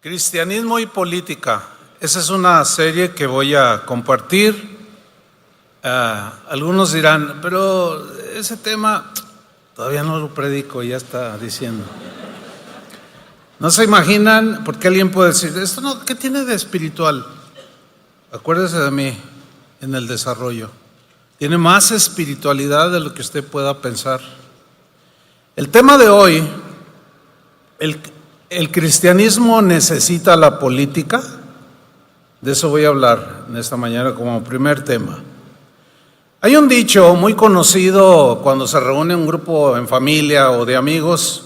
Cristianismo y política. Esa es una serie que voy a compartir. Algunos dirán, pero ese tema todavía no lo predico, ya está diciendo. No se imaginan, porque alguien puede decir, esto no, ¿qué tiene de espiritual? Acuérdese de mí en el desarrollo. Tiene más espiritualidad de lo que usted pueda pensar. El tema de hoy, ¿el cristianismo necesita la política? De eso voy a hablar en esta mañana como primer tema. Hay un dicho muy conocido cuando se reúne un grupo en familia o de amigos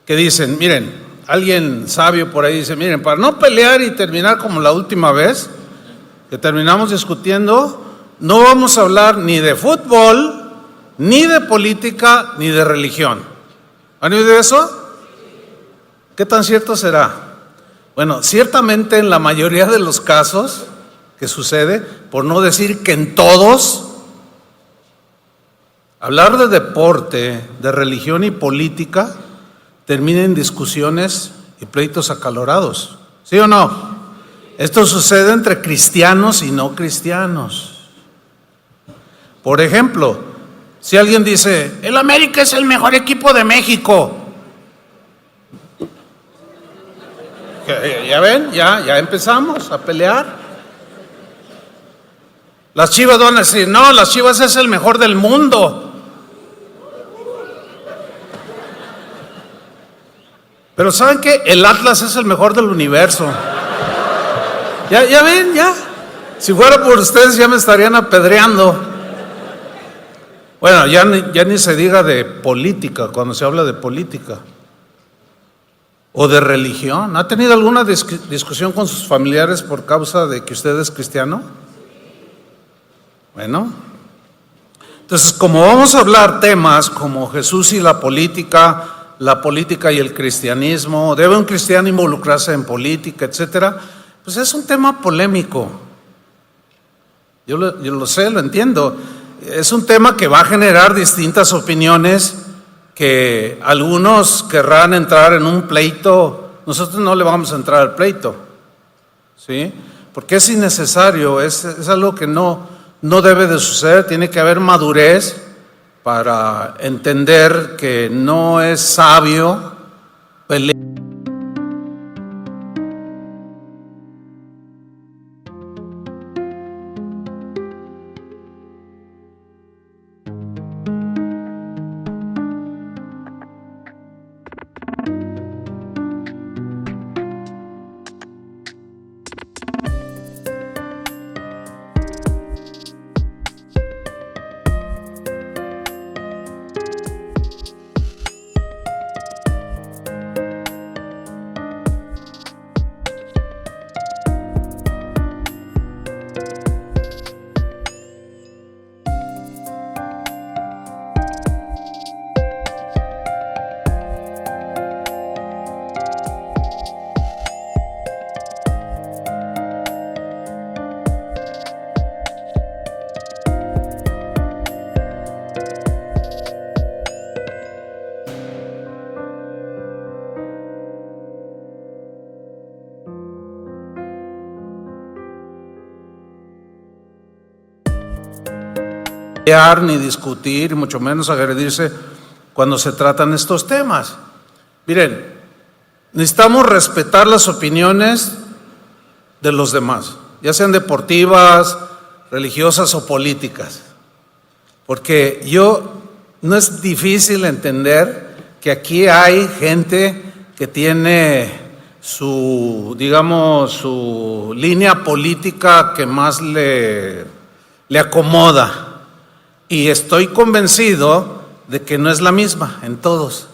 que dicen, miren, alguien sabio por ahí dice, miren, para no pelear y terminar como la última vez que terminamos discutiendo, no vamos a hablar ni de fútbol, ni de política, ni de religión. ¿Han oído eso? ¿Qué tan cierto será? Bueno, ciertamente en la mayoría de los casos que sucede, por no decir que en todos, hablar de deporte, de religión y política termina en discusiones y pleitos acalorados. ¿Sí o no? Esto sucede entre cristianos y no cristianos. Por ejemplo, si alguien dice, el América es el mejor equipo de México. ¿Ya ven? Ya empezamos a pelear. Las Chivas van a decir, no, las Chivas es el mejor del mundo. Pero ¿saben qué? El Atlas es el mejor del universo. Ya ven, ya. Si fuera por ustedes ya me estarían apedreando. Bueno, ya ni se diga de política, cuando se habla de política. O de religión. ¿Ha tenido alguna discusión con sus familiares por causa de que usted es cristiano? Bueno. Entonces, como vamos a hablar temas como Jesús y la política y el cristianismo, ¿debe un cristiano involucrarse en política, etcétera? Pues es un tema polémico. Yo lo sé, lo entiendo. Es un tema que va a generar distintas opiniones, que algunos querrán entrar en un pleito. Nosotros no le vamos a entrar al pleito, ¿sí? Porque es innecesario, es algo que no debe de suceder. Tiene que haber madurez para entender que no es sabio pelear. Ni discutir, mucho menos agredirse cuando se tratan estos temas. Miren, necesitamos respetar las opiniones de los demás, ya sean deportivas, religiosas o políticas, porque no es difícil entender que aquí hay gente que tiene su línea política que más le acomoda. Y estoy convencido de que no es la misma en todos.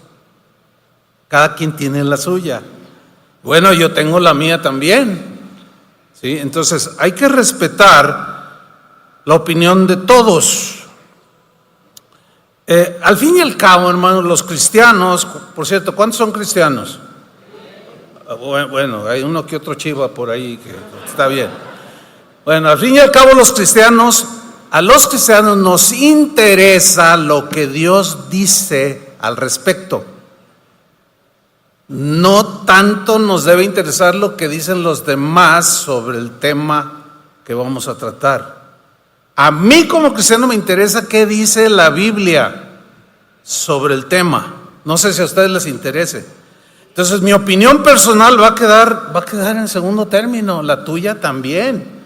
Cada quien tiene la suya. Bueno, yo tengo la mía también. ¿Sí? Entonces, hay que respetar la opinión de todos. Al fin y al cabo, hermanos, los cristianos, por cierto, ¿cuántos son cristianos? Bueno, hay uno que otro chiva por ahí que está bien. Bueno, al fin y al cabo, a los cristianos nos interesa lo que Dios dice al respecto. no tanto nos debe interesar lo que dicen los demás sobre el tema que vamos a tratar. A mí como cristiano me interesa qué dice la Biblia sobre el tema. No sé si a ustedes les interese. Entonces mi opinión personal va a quedar en segundo término, la tuya también.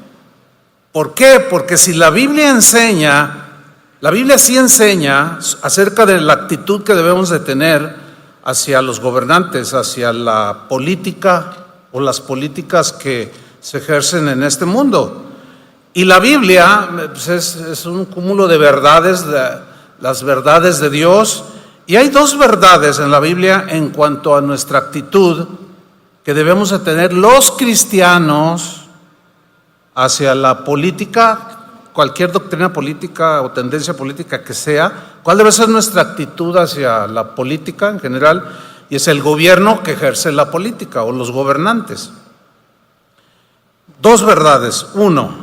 ¿Por qué? Porque si la Biblia sí enseña acerca de la actitud que debemos de tener hacia los gobernantes, hacia la política o las políticas que se ejercen en este mundo. Y la Biblia pues es un cúmulo de verdades, las verdades de Dios. Y hay dos verdades en la Biblia en cuanto a nuestra actitud que debemos de tener los cristianos hacia la política, cualquier doctrina política o tendencia política que sea. ¿Cuál debe ser nuestra actitud hacia la política en general? Y es el gobierno que ejerce la política o los gobernantes. Dos verdades. Uno,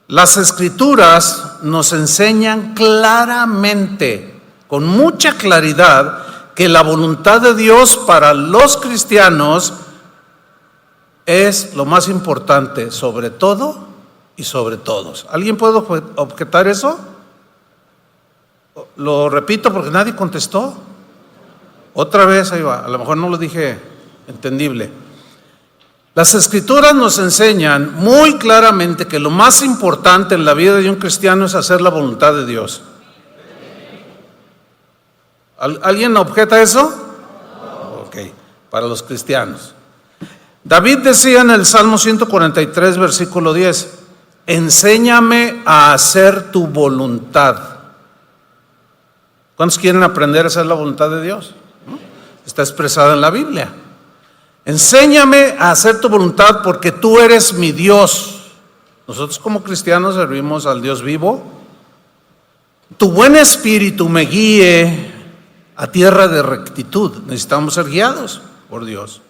las Escrituras nos enseñan claramente, con mucha claridad, que la voluntad de Dios para los cristianos es lo más importante sobre todo y sobre todos. ¿Alguien puede objetar eso? Lo repito porque nadie contestó. Otra vez, ahí va, a lo mejor no lo dije entendible. Las Escrituras nos enseñan muy claramente que lo más importante en la vida de un cristiano es hacer la voluntad de Dios. ¿Alguien objeta eso? Ok, para los cristianos. David decía en el Salmo 143, versículo 10, enséñame a hacer tu voluntad. ¿Cuántos quieren aprender a hacer la voluntad de Dios? Está expresada en la Biblia. Enséñame a hacer tu voluntad porque tú eres mi Dios. Nosotros como cristianos servimos al Dios vivo. Tu buen espíritu me guíe a tierra de rectitud. Necesitamos ser guiados por Dios.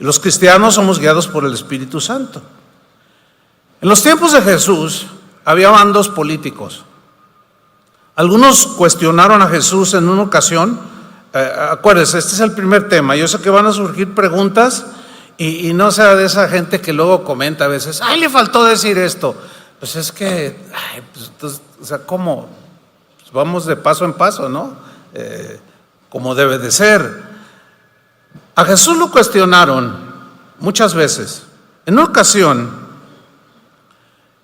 Y los cristianos somos guiados por el Espíritu Santo. En los tiempos de Jesús había bandos políticos. Algunos cuestionaron a Jesús en una ocasión. Acuérdense, este es el primer tema. Yo sé que van a surgir preguntas y no sea de esa gente que luego comenta a veces, ¡ay, le faltó decir esto! Pues es que, o sea, ¿cómo? Pues vamos de paso en paso, ¿no? Como debe de ser. A Jesús lo cuestionaron muchas veces. En una ocasión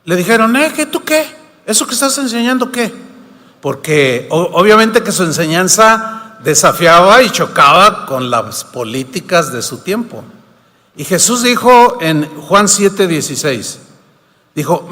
le dijeron, ¿qué tú qué? ¿Eso que estás enseñando qué? Porque obviamente que su enseñanza desafiaba y chocaba con las políticas de su tiempo. Y Jesús dijo en Juan 7:16, dijo,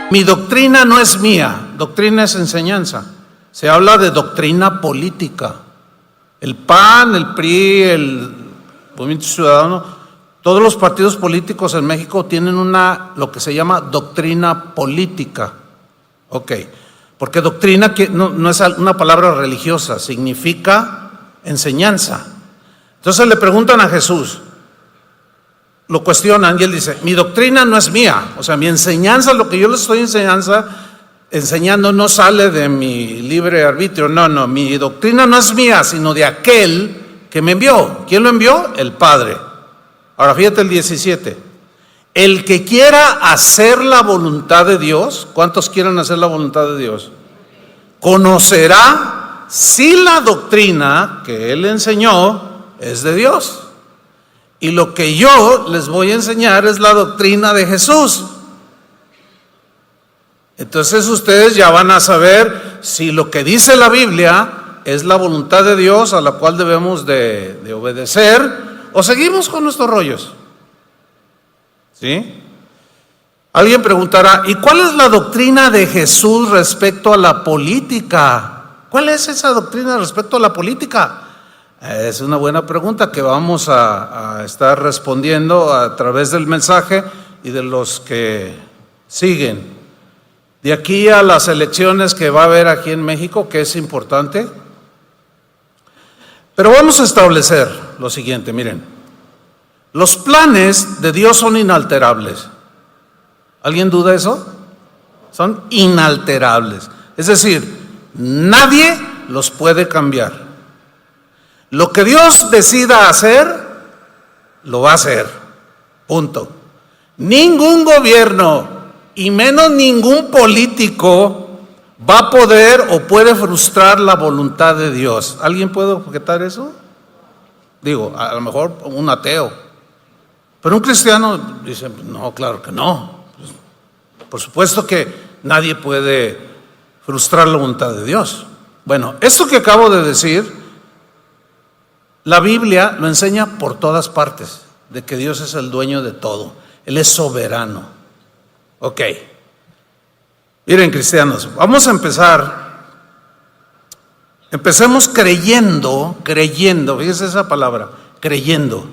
mi doctrina no es mía, doctrina es enseñanza. Se habla de doctrina política. El PAN, el PRI, el Movimiento Ciudadano, todos los partidos políticos en México tienen lo que se llama doctrina política. Ok, porque doctrina no es una palabra religiosa, significa enseñanza. Entonces le preguntan a Jesús, lo cuestionan y él dice, mi doctrina no es mía, o sea, mi enseñanza, lo que yo les estoy enseñando no sale de mi libre arbitrio, no, mi doctrina no es mía, sino de aquel que me envió. ¿Quién lo envió? El Padre. Ahora fíjate el 17, el que quiera hacer la voluntad de Dios, ¿cuántos quieren hacer la voluntad de Dios? conocerá si la doctrina que él enseñó es de Dios. Y lo que yo les voy a enseñar es la doctrina de Jesús. Entonces ustedes ya van a saber si lo que dice la Biblia es la voluntad de Dios a la cual debemos de obedecer, o seguimos con nuestros rollos. ¿Sí? Alguien preguntará, ¿y cuál es la doctrina de Jesús respecto a la política? ¿Cuál es esa doctrina respecto a la política? Es una buena pregunta que vamos a estar respondiendo a través del mensaje y de los que siguen. De aquí a las elecciones que va a haber aquí en México, que es importante. Pero vamos a establecer lo siguiente, miren. Los planes de Dios son inalterables. ¿Alguien duda eso? Son inalterables. Es decir, nadie los puede cambiar. Lo que Dios decida hacer, lo va a hacer. Punto. Ningún gobierno, y menos ningún político, va a poder o puede frustrar la voluntad de Dios. ¿Alguien puede objetar eso? Digo, a lo mejor un ateo. Pero un cristiano dice, no, claro que no. Por supuesto que nadie puede frustrar la voluntad de Dios. Bueno, esto que acabo de decir, la Biblia lo enseña por todas partes, de que Dios es el dueño de todo. Él es soberano. Ok. Miren, cristianos, vamos a empezar. Empecemos creyendo, fíjense esa palabra, creyendo.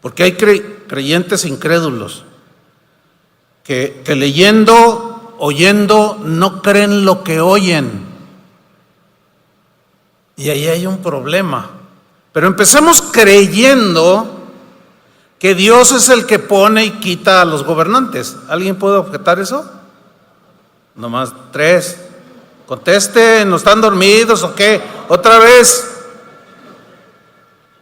Porque hay creyentes incrédulos que leyendo, oyendo, no creen lo que oyen. Y ahí hay un problema. Pero empecemos creyendo que Dios es el que pone y quita a los gobernantes. ¿Alguien puede objetar eso? Nomás 3. Conteste, ¿no están dormidos o qué? Otra vez.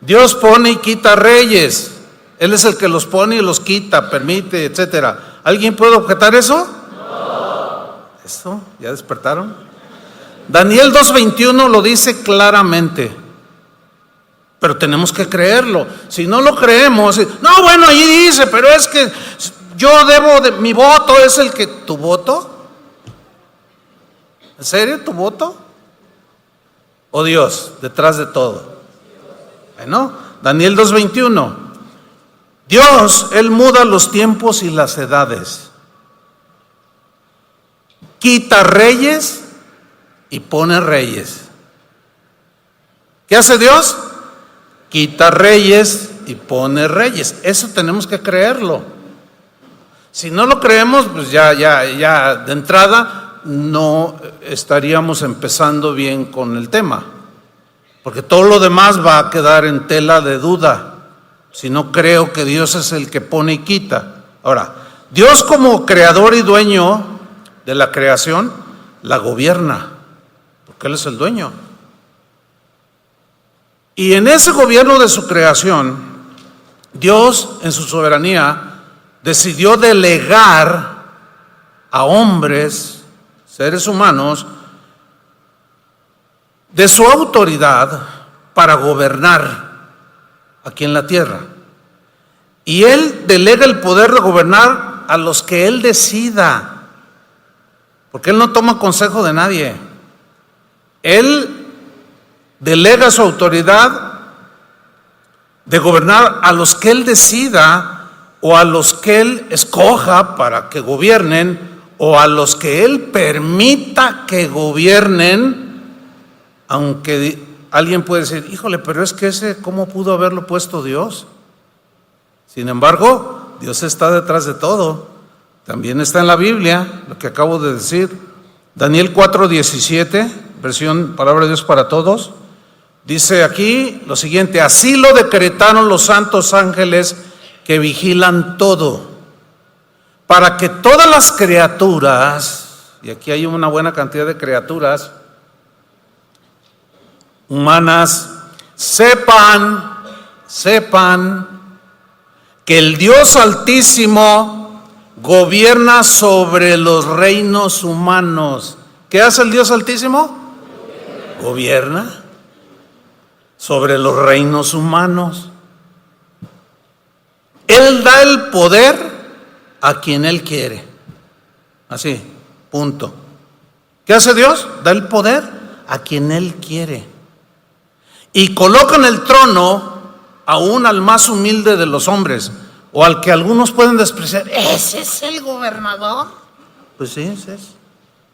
Dios pone y quita reyes. Él es el que los pone y los quita, permite, etcétera. ¿Alguien puede objetar eso? No. ¿Eso? ¿Ya despertaron? Daniel 2:21 lo dice claramente. Pero tenemos que creerlo. Si no lo creemos, no, bueno, allí dice, pero es que yo debo de, mi voto es el que, ¿tu voto? ¿En serio tu voto? ¿O Dios detrás de todo? Bueno, Daniel 2:21. Dios, Él muda los tiempos y las edades. Quita reyes y pone reyes. ¿Qué hace Dios? Quita reyes y pone reyes. Eso tenemos que creerlo. Si no lo creemos, pues ya de entrada no estaríamos empezando bien con el tema. Porque todo lo demás va a quedar en tela de duda. Si no creo que Dios es el que pone y quita. Ahora, Dios como creador y dueño de la creación, la gobierna. Porque Él es el dueño. Y en ese gobierno de su creación, Dios en su soberanía decidió delegar a hombres, seres humanos, de su autoridad para gobernar aquí en la tierra. Y Él delega el poder de gobernar a los que Él decida, porque Él no toma consejo de nadie. Él delega su autoridad de gobernar a los que Él decida o a los que Él escoja para que gobiernen o a los que Él permita que gobiernen, aunque alguien puede decir, híjole, pero es que ese, ¿cómo pudo haberlo puesto Dios? Sin embargo, Dios está detrás de todo. También está en la Biblia, lo que acabo de decir. Daniel 4:17, versión Palabra de Dios para Todos. Dice aquí lo siguiente: así lo decretaron los santos ángeles que vigilan todo, para que todas las criaturas, y aquí hay una buena cantidad de criaturas humanas, sepan que el Dios Altísimo gobierna sobre los reinos humanos. ¿Qué hace el Dios Altísimo? Gobierna sobre los reinos humanos. Él da el poder a quien Él quiere. Así, punto. ¿Qué hace Dios? Da el poder a quien Él quiere. Y coloca en el trono aún al más humilde de los hombres, o al que algunos pueden despreciar. ¿Ese es el gobernador? Pues sí, ese es.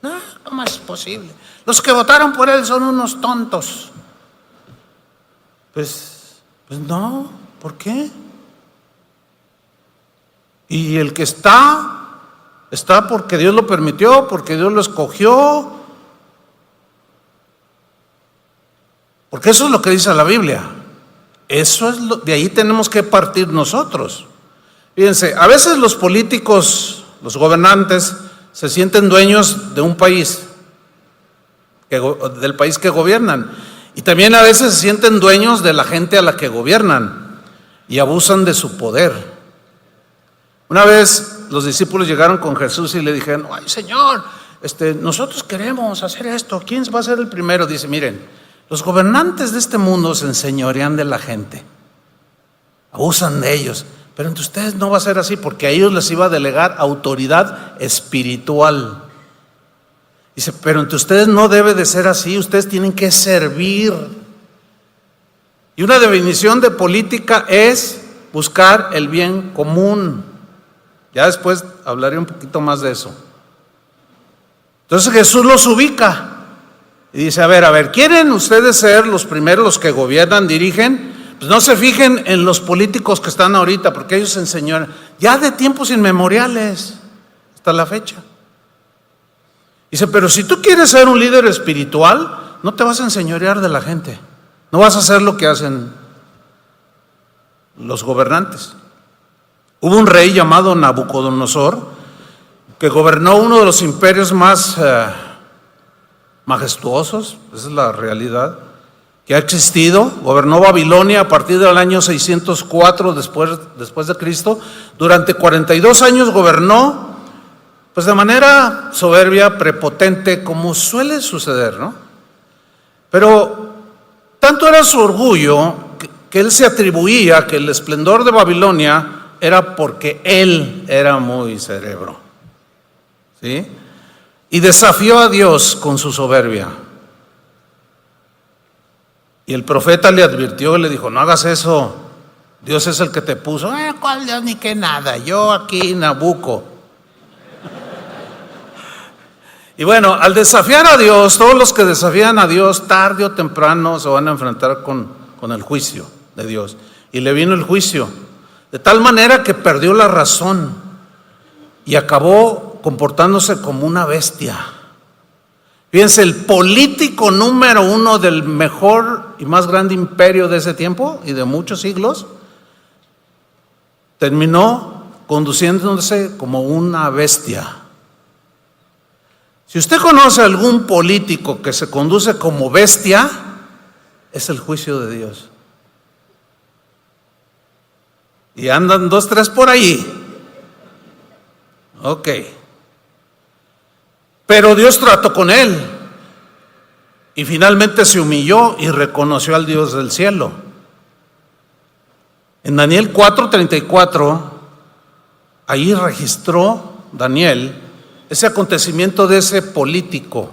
No, ¿cómo es posible? Los que votaron por él son unos tontos. Pues no, ¿por qué? Y el que está porque Dios lo permitió, porque Dios lo escogió. Porque eso es lo que dice la Biblia. Eso es de ahí tenemos que partir nosotros. Fíjense, a veces los políticos, los gobernantes, se sienten dueños de un país, del país que gobiernan. Y también a veces se sienten dueños de la gente a la que gobiernan y abusan de su poder. Una vez los discípulos llegaron con Jesús y le dijeron: ay, Señor, nosotros queremos hacer esto. ¿Quién va a ser el primero? Dice: miren, los gobernantes de este mundo se enseñorean de la gente, abusan de ellos, pero entre ustedes no va a ser así, porque a ellos les iba a delegar autoridad espiritual. Dice: pero entre ustedes no debe de ser así, ustedes tienen que servir. Y una definición de política es buscar el bien común. Ya después hablaré un poquito más de eso. Entonces Jesús los ubica y dice: a ver, ¿quieren ustedes ser los primeros, los que gobiernan, dirigen? Pues no se fijen en los políticos que están ahorita, porque ellos enseñan ya de tiempos inmemoriales hasta la fecha. Dice: pero si tú quieres ser un líder espiritual, no te vas a enseñorear de la gente, no vas a hacer lo que hacen los gobernantes. Hubo un rey llamado Nabucodonosor que gobernó uno de los imperios más majestuosos, esa es la realidad, que ha existido. Gobernó Babilonia a partir del año 604 después de Cristo. Durante 42 años gobernó pues de manera soberbia, prepotente, como suele suceder, ¿no? Pero tanto era su orgullo que él se atribuía que el esplendor de Babilonia era porque él era muy cerebro, ¿sí? Y desafió a Dios con su soberbia. Y el profeta le advirtió y le dijo: no hagas eso, Dios es el que te puso. ¿Cuál Dios ni qué nada? Yo aquí, Nabucco. Y bueno, al desafiar a Dios, todos los que desafían a Dios, tarde o temprano se van a enfrentar con el juicio de Dios. Y le vino el juicio, de tal manera que perdió la razón y acabó comportándose como una bestia. Fíjense, el político número uno del mejor y más grande imperio de ese tiempo y de muchos siglos, terminó conduciéndose como una bestia. Si usted conoce a algún político que se conduce como bestia, es el juicio de Dios. Y andan 2, 3 por ahí. Ok. Pero Dios trató con él y finalmente se humilló y reconoció al Dios del cielo. En Daniel 4:34, ahí registró Daniel ese acontecimiento de ese político.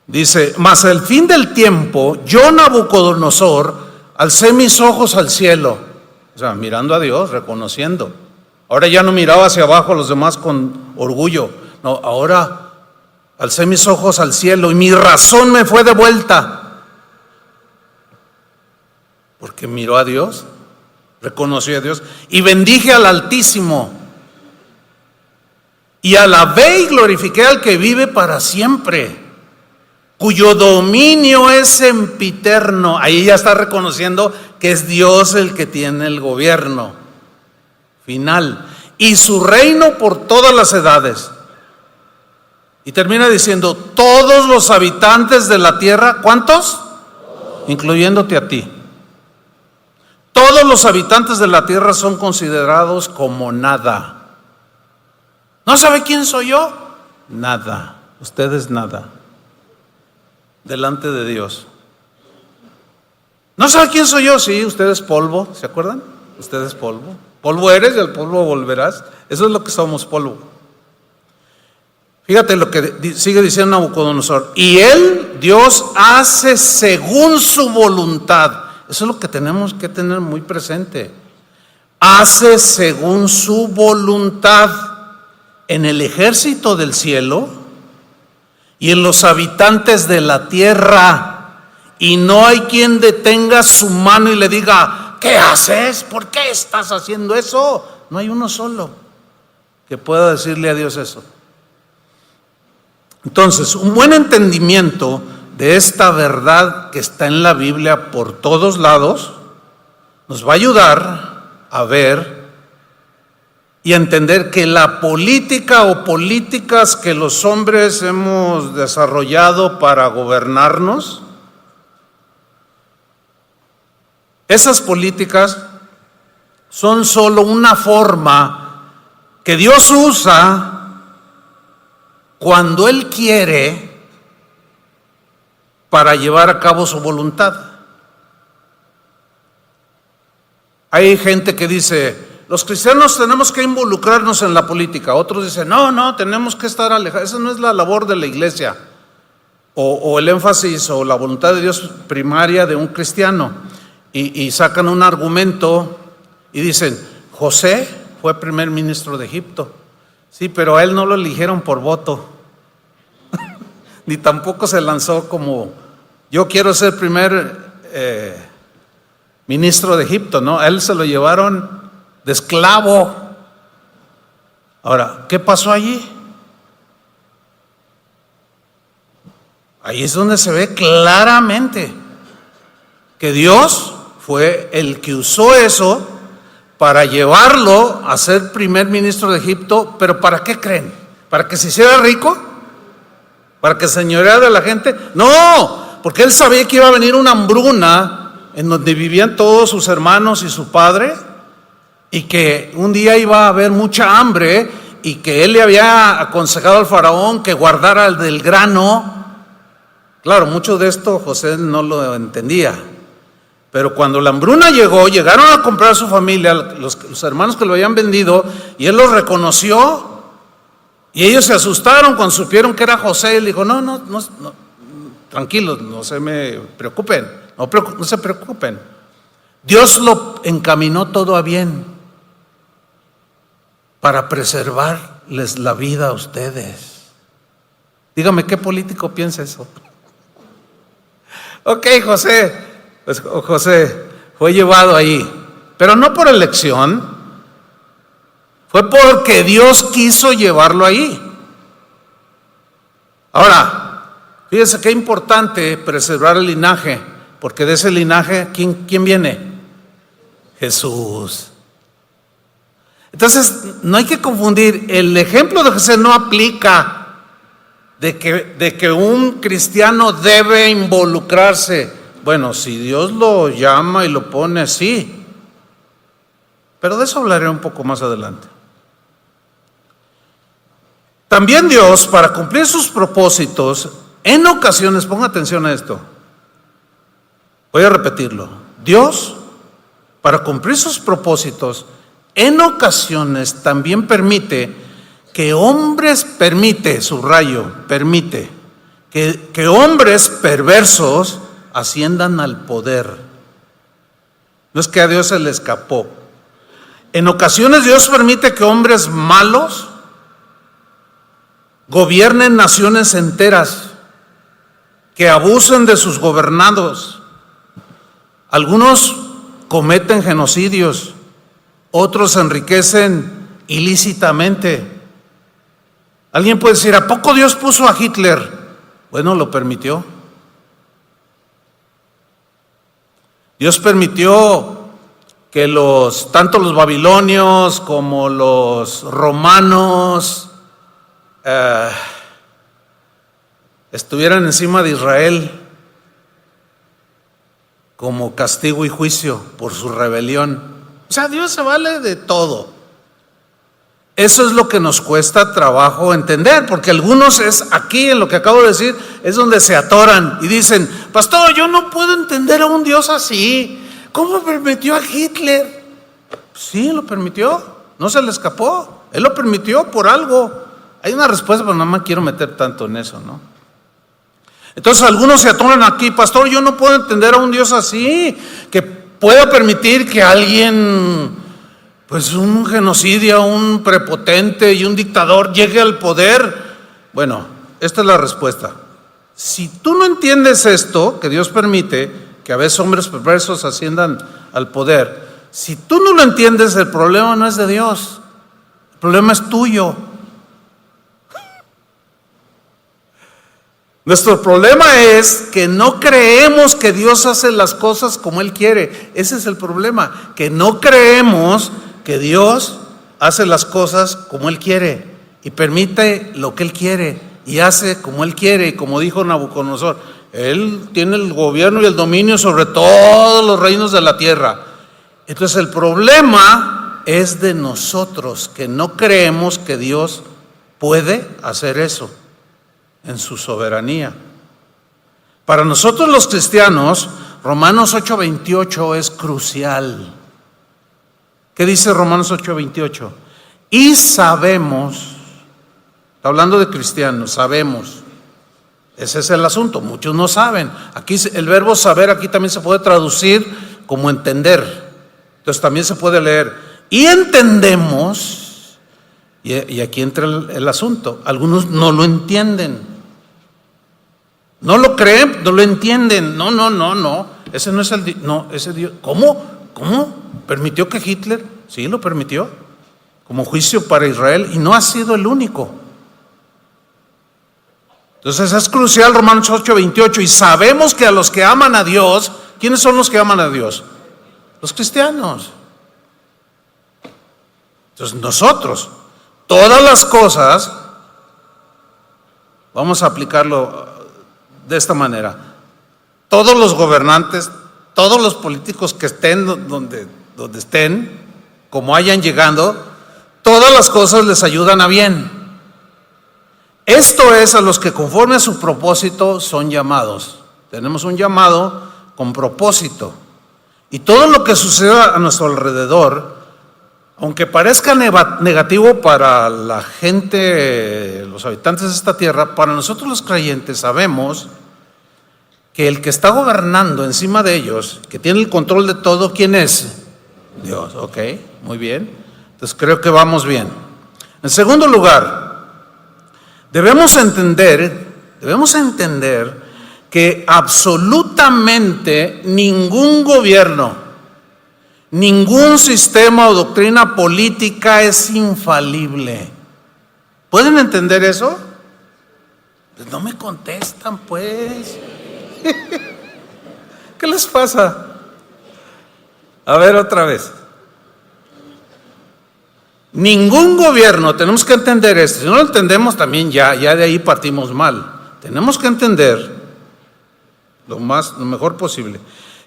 Dice: mas al fin del tiempo, yo, Nabucodonosor, alcé mis ojos al cielo. O sea, mirando a Dios, reconociendo. Ahora ya no miraba hacia abajo a los demás con orgullo. No, ahora alcé mis ojos al cielo y mi razón me fue devuelta. Porque miró a Dios, reconoció a Dios y bendije al Altísimo. Y alabé y glorifiqué al que vive para siempre, cuyo dominio es sempiterno. Ahí ya está reconociendo que es Dios el que tiene el gobierno final y su reino por todas las edades. Y termina diciendo: todos los habitantes de la tierra, ¿cuántos? Incluyéndote a ti. Todos los habitantes de la tierra son considerados como nada. ¿No sabe quién soy yo? nada, ustedes nada, delante de Dios. ¿No sabe quién soy yo? Sí, usted es polvo, ¿se acuerdan? Usted es polvo. Polvo eres y al polvo volverás. Eso es lo que somos, polvo. Fíjate lo que sigue diciendo Nabucodonosor. Y él, Dios, hace según su voluntad. Eso es lo que tenemos que tener muy presente. Hace según su voluntad en el ejército del cielo y en los habitantes de la tierra. Y no hay quien detenga su mano y le diga: ¿qué haces? ¿Por qué estás haciendo eso? No hay uno solo que pueda decirle a Dios eso. Entonces, un buen entendimiento de esta verdad que está en la Biblia por todos lados nos va a ayudar a ver y a entender que la política o políticas que los hombres hemos desarrollado para gobernarnos, esas políticas son solo una forma que Dios usa cuando Él quiere para llevar a cabo su voluntad. Hay gente que dice: los cristianos tenemos que involucrarnos en la política. Otros dicen: no, tenemos que estar alejados. Esa no es la labor de la iglesia, o el énfasis o la voluntad de Dios primaria de un cristiano. Y sacan un argumento y dicen: José fue primer ministro de Egipto. Sí, pero a él no lo eligieron por voto, ni tampoco se lanzó como: yo quiero ser primer ministro de Egipto. No, a él se lo llevaron de esclavo. Ahora, ¿qué pasó allí? Ahí es donde se ve claramente que Dios fue el que usó eso para llevarlo a ser primer ministro de Egipto. ¿Pero para qué creen? ¿Para que se hiciera rico? ¿Para que señoreara de la gente? No, porque él sabía que iba a venir una hambruna en donde vivían todos sus hermanos y su padre, y que un día iba a haber mucha hambre, y que él le había aconsejado al faraón que guardara el del grano. Claro, mucho de esto José no lo entendía. Pero cuando la hambruna llegó, llegaron a comprar a su familia, los hermanos que lo habían vendido, y él los reconoció, y ellos se asustaron cuando supieron que era José. Él dijo: no, tranquilos, no se me preocupen, no se preocupen. Dios lo encaminó todo a bien para preservarles la vida a ustedes. Dígame, ¿qué político piensa eso? Ok, José fue llevado ahí, pero no por elección, fue porque Dios quiso llevarlo ahí. Ahora, fíjense qué importante preservar el linaje, porque de ese linaje, ¿quién viene? Jesús. Entonces, no hay que confundir. El ejemplo de José no aplica de que un cristiano debe involucrarse. Bueno, si Dios lo llama y lo pone, sí, pero de eso hablaré un poco más adelante. También Dios, para cumplir sus propósitos, en ocasiones, ponga atención a esto, voy a repetirlo: Dios, para cumplir sus propósitos, en ocasiones también permite que hombres, permite que hombres perversos asciendan al poder. No es que a Dios se le escapó. En ocasiones Dios permite que hombres malos gobiernen naciones enteras, que abusen de sus gobernados. Algunos cometen genocidios, otros se enriquecen ilícitamente. Alguien puede decir: ¿a poco Dios puso a Hitler? Bueno, lo permitió. Dios permitió que tanto los babilonios como los romanos estuvieran encima de Israel como castigo y juicio por su rebelión. O sea, Dios se vale de todo. Eso es lo que nos cuesta trabajo entender, porque algunos es aquí, en lo que acabo de decir, es donde se atoran y dicen: pastor, yo no puedo entender a un Dios así. ¿Cómo permitió a Hitler? Sí, lo permitió, no se le escapó, él lo permitió por algo. Hay una respuesta, pero no me quiero meter tanto en eso, ¿no? Entonces algunos se atoran aquí: pastor, yo no puedo entender a un Dios así, que pueda permitir que alguien, pues un genocida, un prepotente y un dictador llegue al poder. Bueno, esta es la respuesta. Si tú no entiendes esto, que Dios permite que a veces hombres perversos asciendan al poder, si tú no lo entiendes, el problema no es de Dios, el problema es tuyo. Nuestro problema es que no creemos que Dios hace las cosas como Él quiere. Ese es el problema, que no creemos que Dios hace las cosas como Él quiere y permite lo que Él quiere y hace como Él quiere. Y como dijo Nabucodonosor, Él tiene el gobierno y el dominio sobre todos los reinos de la tierra. Entonces el problema es de nosotros, que no creemos que Dios puede hacer eso en su soberanía. Para nosotros los cristianos, Romanos 8:28 es crucial. ¿Qué dice Romanos 8:28? Y sabemos, está hablando de cristianos, sabemos. Ese es el asunto, muchos no saben. Aquí el verbo saber aquí también se puede traducir como entender. Entonces también se puede leer: y entendemos. Y aquí entra el asunto. Algunos no lo entienden, no lo creen, no lo entienden. No, ese no es el Dios. No, ese Dios. ¿Cómo? ¿Permitió que Hitler? Sí, lo permitió como juicio para Israel, y no ha sido el único. Entonces es crucial Romanos 8:28. Y sabemos que a los que aman a Dios, ¿quiénes son los que aman a Dios? Los cristianos. Entonces nosotros, todas las cosas, vamos a aplicarlo de esta manera: todos los gobernantes, todos los políticos que estén donde estén, como hayan llegado, todas las cosas les ayudan a bien. Esto es a los que conforme a su propósito son llamados. Tenemos un llamado con propósito. Y todo lo que suceda a nuestro alrededor, aunque parezca negativo para la gente, los habitantes de esta tierra, para nosotros los creyentes sabemos que el que está gobernando encima de ellos, que tiene el control de todo, ¿quién es? Dios. Ok, muy bien. Entonces creo que vamos bien. En segundo lugar, debemos entender que absolutamente ningún gobierno, ningún sistema o doctrina política es infalible. ¿Pueden entender eso? Pues no me contestan, pues. ¿Qué les pasa? A ver, otra vez. Ningún gobierno, tenemos que entender esto. Si no lo entendemos, también ya de ahí partimos mal. Tenemos que entender lo mejor posible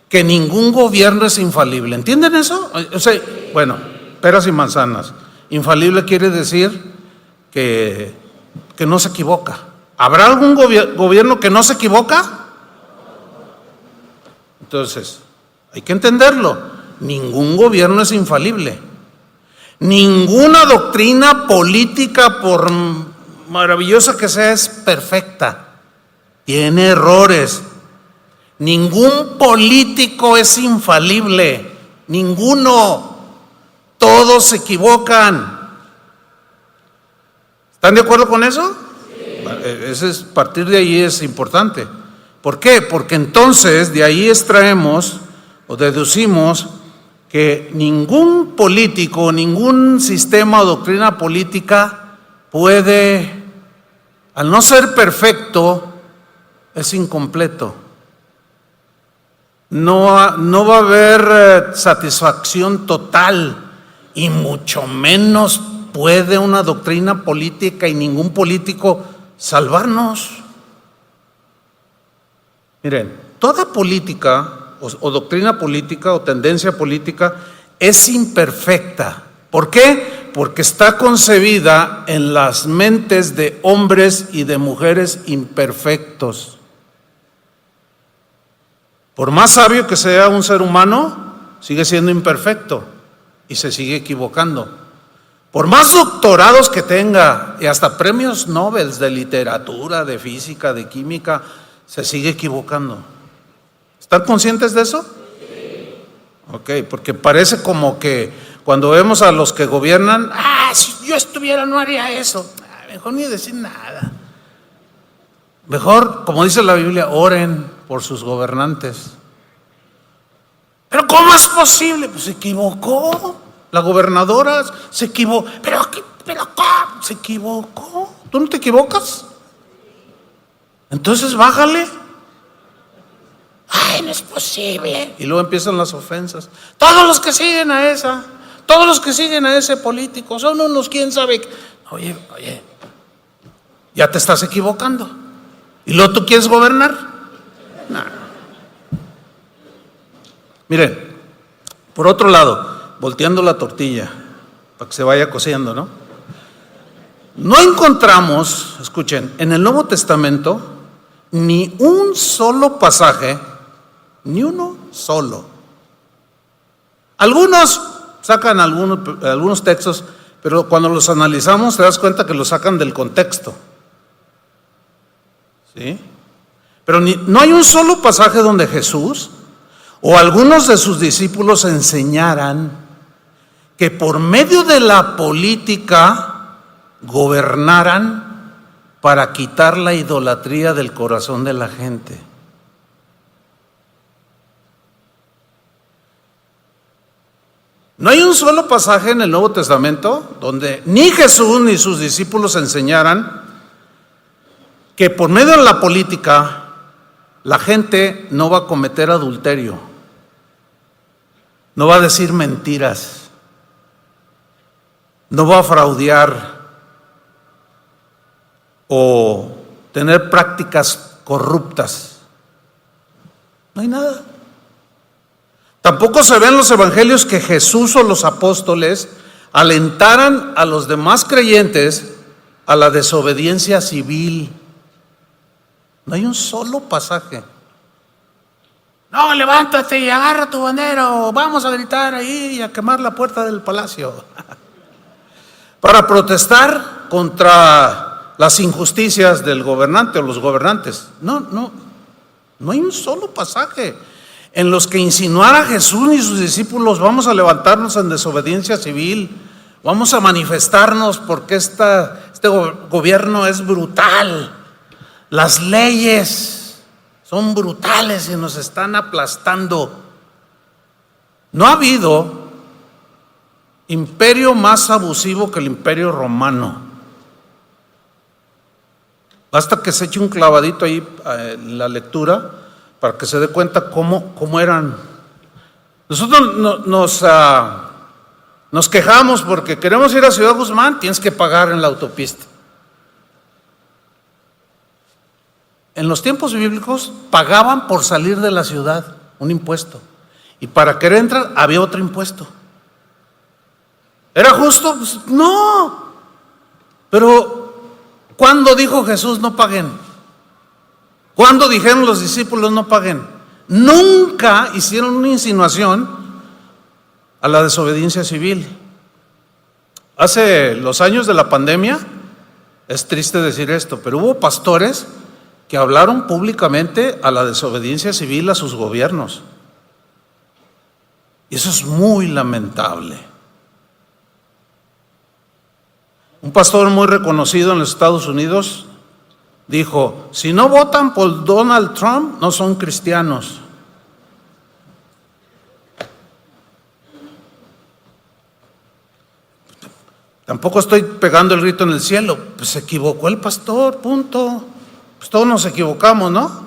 que ningún gobierno es infalible. ¿Entienden eso? O sea, bueno, peras y manzanas. Infalible quiere decir que no se equivoca. ¿Habrá algún gobierno que no se equivoca? Entonces, hay que entenderlo. Ningún gobierno es infalible. Ninguna doctrina política, por maravillosa que sea, es perfecta. Tiene errores. Ningún político es infalible. Ninguno. Todos se equivocan. ¿Están de acuerdo con eso? Sí. Partir de ahí es importante. ¿Por qué? Porque entonces de ahí extraemos o deducimos que ningún político, ningún sistema o doctrina política puede, al no ser perfecto, es incompleto. No va a haber satisfacción total, y mucho menos puede una doctrina política y ningún político salvarnos. Miren, toda política o doctrina política o tendencia política es imperfecta. ¿Por qué? Porque está concebida en las mentes de hombres y de mujeres imperfectos. Por más sabio que sea un ser humano, sigue siendo imperfecto y se sigue equivocando. Por más doctorados que tenga y hasta premios Nobel de literatura, de física, de química, se sigue equivocando. ¿Están conscientes de eso? Ok, porque parece como que cuando vemos a los que gobiernan, si yo estuviera no haría eso. Mejor ni decir nada. Mejor, como dice la Biblia, oren por sus gobernantes. Pero ¿cómo es posible? Pues se equivocó. La gobernadora se equivocó. Pero ¿cómo? Se equivocó. ¿Tú no te equivocas? Entonces bájale. No es posible. Y luego empiezan las ofensas. Todos los que siguen a ese político son unos quién sabe. Oye, ya te estás equivocando. ¿Y luego tú quieres gobernar? No. Miren, por otro lado, volteando la tortilla para que se vaya cociendo, ¿no? No encontramos, escuchen, en el Nuevo Testamento ni un solo pasaje, ni uno solo. Algunos sacan algunos textos, pero cuando los analizamos te das cuenta que los sacan del contexto. ¿Sí? Pero no hay un solo pasaje donde Jesús o algunos de sus discípulos enseñaran que por medio de la política gobernaran para quitar la idolatría del corazón de la gente. No hay un solo pasaje en el Nuevo Testamento donde ni Jesús ni sus discípulos enseñaran que por medio de la política la gente no va a cometer adulterio, no va a decir mentiras, no va a fraudear o tener prácticas corruptas. No hay nada. Tampoco se ve en los evangelios que Jesús o los apóstoles alentaran a los demás creyentes a la desobediencia civil. No hay un solo pasaje. No, levántate y agarra tu bandera o vamos a gritar ahí y a quemar la puerta del palacio para protestar contra las injusticias del gobernante o los gobernantes. No hay un solo pasaje en los que insinuara Jesús ni sus discípulos: vamos a levantarnos en desobediencia civil, vamos a manifestarnos porque este gobierno es brutal, las leyes son brutales y nos están aplastando. No ha habido imperio más abusivo que el Imperio Romano. Basta que se eche un clavadito ahí en la lectura para que se dé cuenta cómo eran. Nosotros nos quejamos porque queremos ir a Ciudad Guzmán, tienes que pagar en la autopista. En los tiempos bíblicos pagaban por salir de la ciudad un impuesto, y para querer entrar había otro impuesto. ¿Era justo? Pues, no. Pero ¿cuándo dijo Jesús no paguen? ¿Cuándo dijeron los discípulos no paguen? Nunca hicieron una insinuación a la desobediencia civil. Hace los años de la pandemia, es triste decir esto, pero hubo pastores que hablaron públicamente a la desobediencia civil a sus gobiernos. Y eso es muy lamentable. Un pastor muy reconocido en los Estados Unidos dijo: si no votan por Donald Trump, no son cristianos. Tampoco estoy pegando el grito en el cielo. Pues se equivocó el pastor, punto. Pues todos nos equivocamos, ¿no?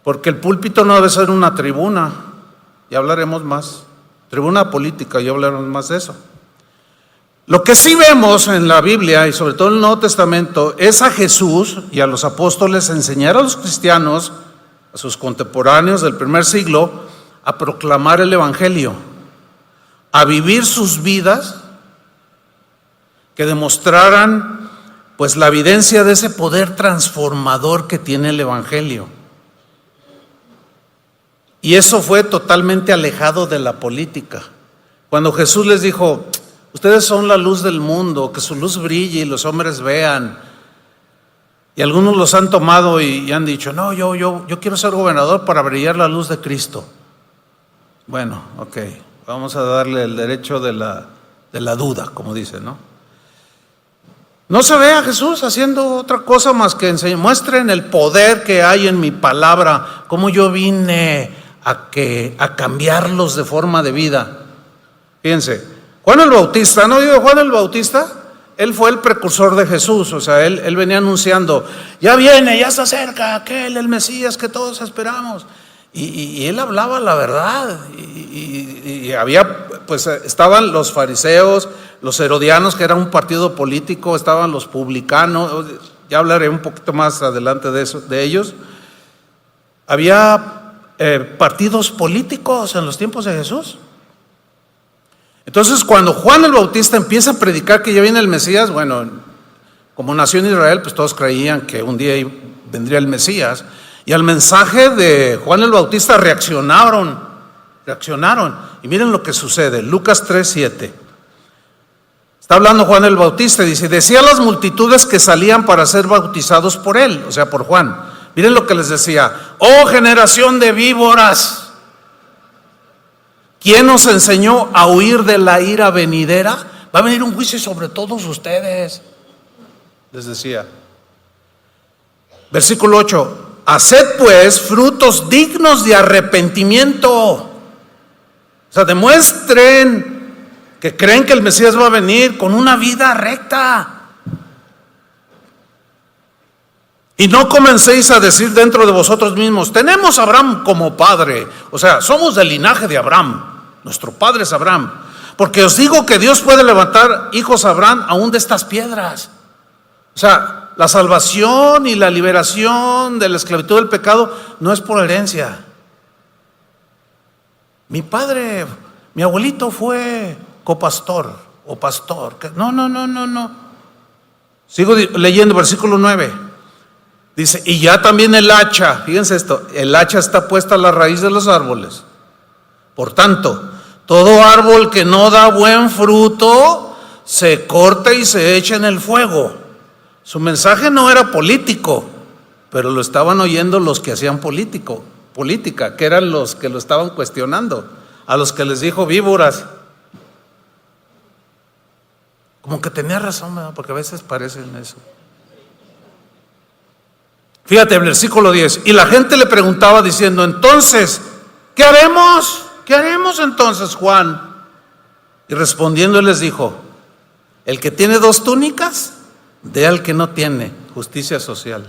Porque el púlpito no debe ser una tribuna. Ya hablaremos más. Tribuna política, ya hablaremos más de eso. Lo que sí vemos en la Biblia y sobre todo en el Nuevo Testamento es a Jesús y a los apóstoles enseñar a los cristianos, a sus contemporáneos del primer siglo, a proclamar el evangelio, a vivir sus vidas que demostraran pues la evidencia de ese poder transformador que tiene el Evangelio. Y eso fue totalmente alejado de la política. Cuando Jesús les dijo: ustedes son la luz del mundo, que su luz brille y los hombres vean. Y algunos los han tomado y han dicho: no, yo quiero ser gobernador para brillar la luz de Cristo. Bueno, ok, vamos a darle el derecho de la duda, como dice, ¿no? No se ve a Jesús haciendo otra cosa más que muestren el poder que hay en mi palabra, cómo yo vine a cambiarlos de forma de vida. Fíjense, Juan el Bautista, ¿no digo Juan el Bautista? Él fue el precursor de Jesús, o sea, él venía anunciando: ya viene, ya se acerca aquel, el Mesías que todos esperamos. Y él hablaba la verdad, y había, pues estaban los fariseos, los herodianos, que era un partido político, estaban los publicanos, ya hablaré un poquito más adelante de eso, de ellos. Había partidos políticos en los tiempos de Jesús. Entonces, cuando Juan el Bautista empieza a predicar que ya viene el Mesías, bueno, como nació en Israel, pues todos creían que un día vendría el Mesías, y al mensaje de Juan el Bautista reaccionaron, y miren lo que sucede. Lucas 3:7. Está hablando Juan el Bautista, dice: decía a las multitudes que salían para ser bautizados por él, o sea, por Juan. Miren lo que les decía: oh generación de víboras, ¿quién nos enseñó a huir de la ira venidera? Va a venir un juicio sobre todos ustedes, les decía. Versículo 8: haced pues frutos dignos de arrepentimiento. O sea, demuestren que creen que el Mesías va a venir con una vida recta. Y no comencéis a decir dentro de vosotros mismos: tenemos a Abraham como padre. O sea, somos del linaje de Abraham. Nuestro padre es Abraham. Porque os digo que Dios puede levantar hijos a Abraham aún de estas piedras. O sea, la salvación y la liberación de la esclavitud del pecado no es por herencia. Mi padre, mi abuelito fue copastor o pastor. No. Sigo leyendo versículo 9. Dice: y ya también el hacha, fíjense esto, el hacha está puesta a la raíz de los árboles. Por tanto, todo árbol que no da buen fruto se corta y se echa en el fuego. Su mensaje no era político, pero lo estaban oyendo los que hacían política, que eran los que lo estaban cuestionando, a los que les dijo víboras. Como que tenía razón, ¿verdad? Porque a veces parecen eso. Fíjate, el versículo 10: y la gente le preguntaba diciendo: entonces, ¿qué haremos? ¿Qué haremos entonces, Juan? Y respondiendo les dijo: el que tiene 2 túnicas, dé al que no tiene. Justicia social.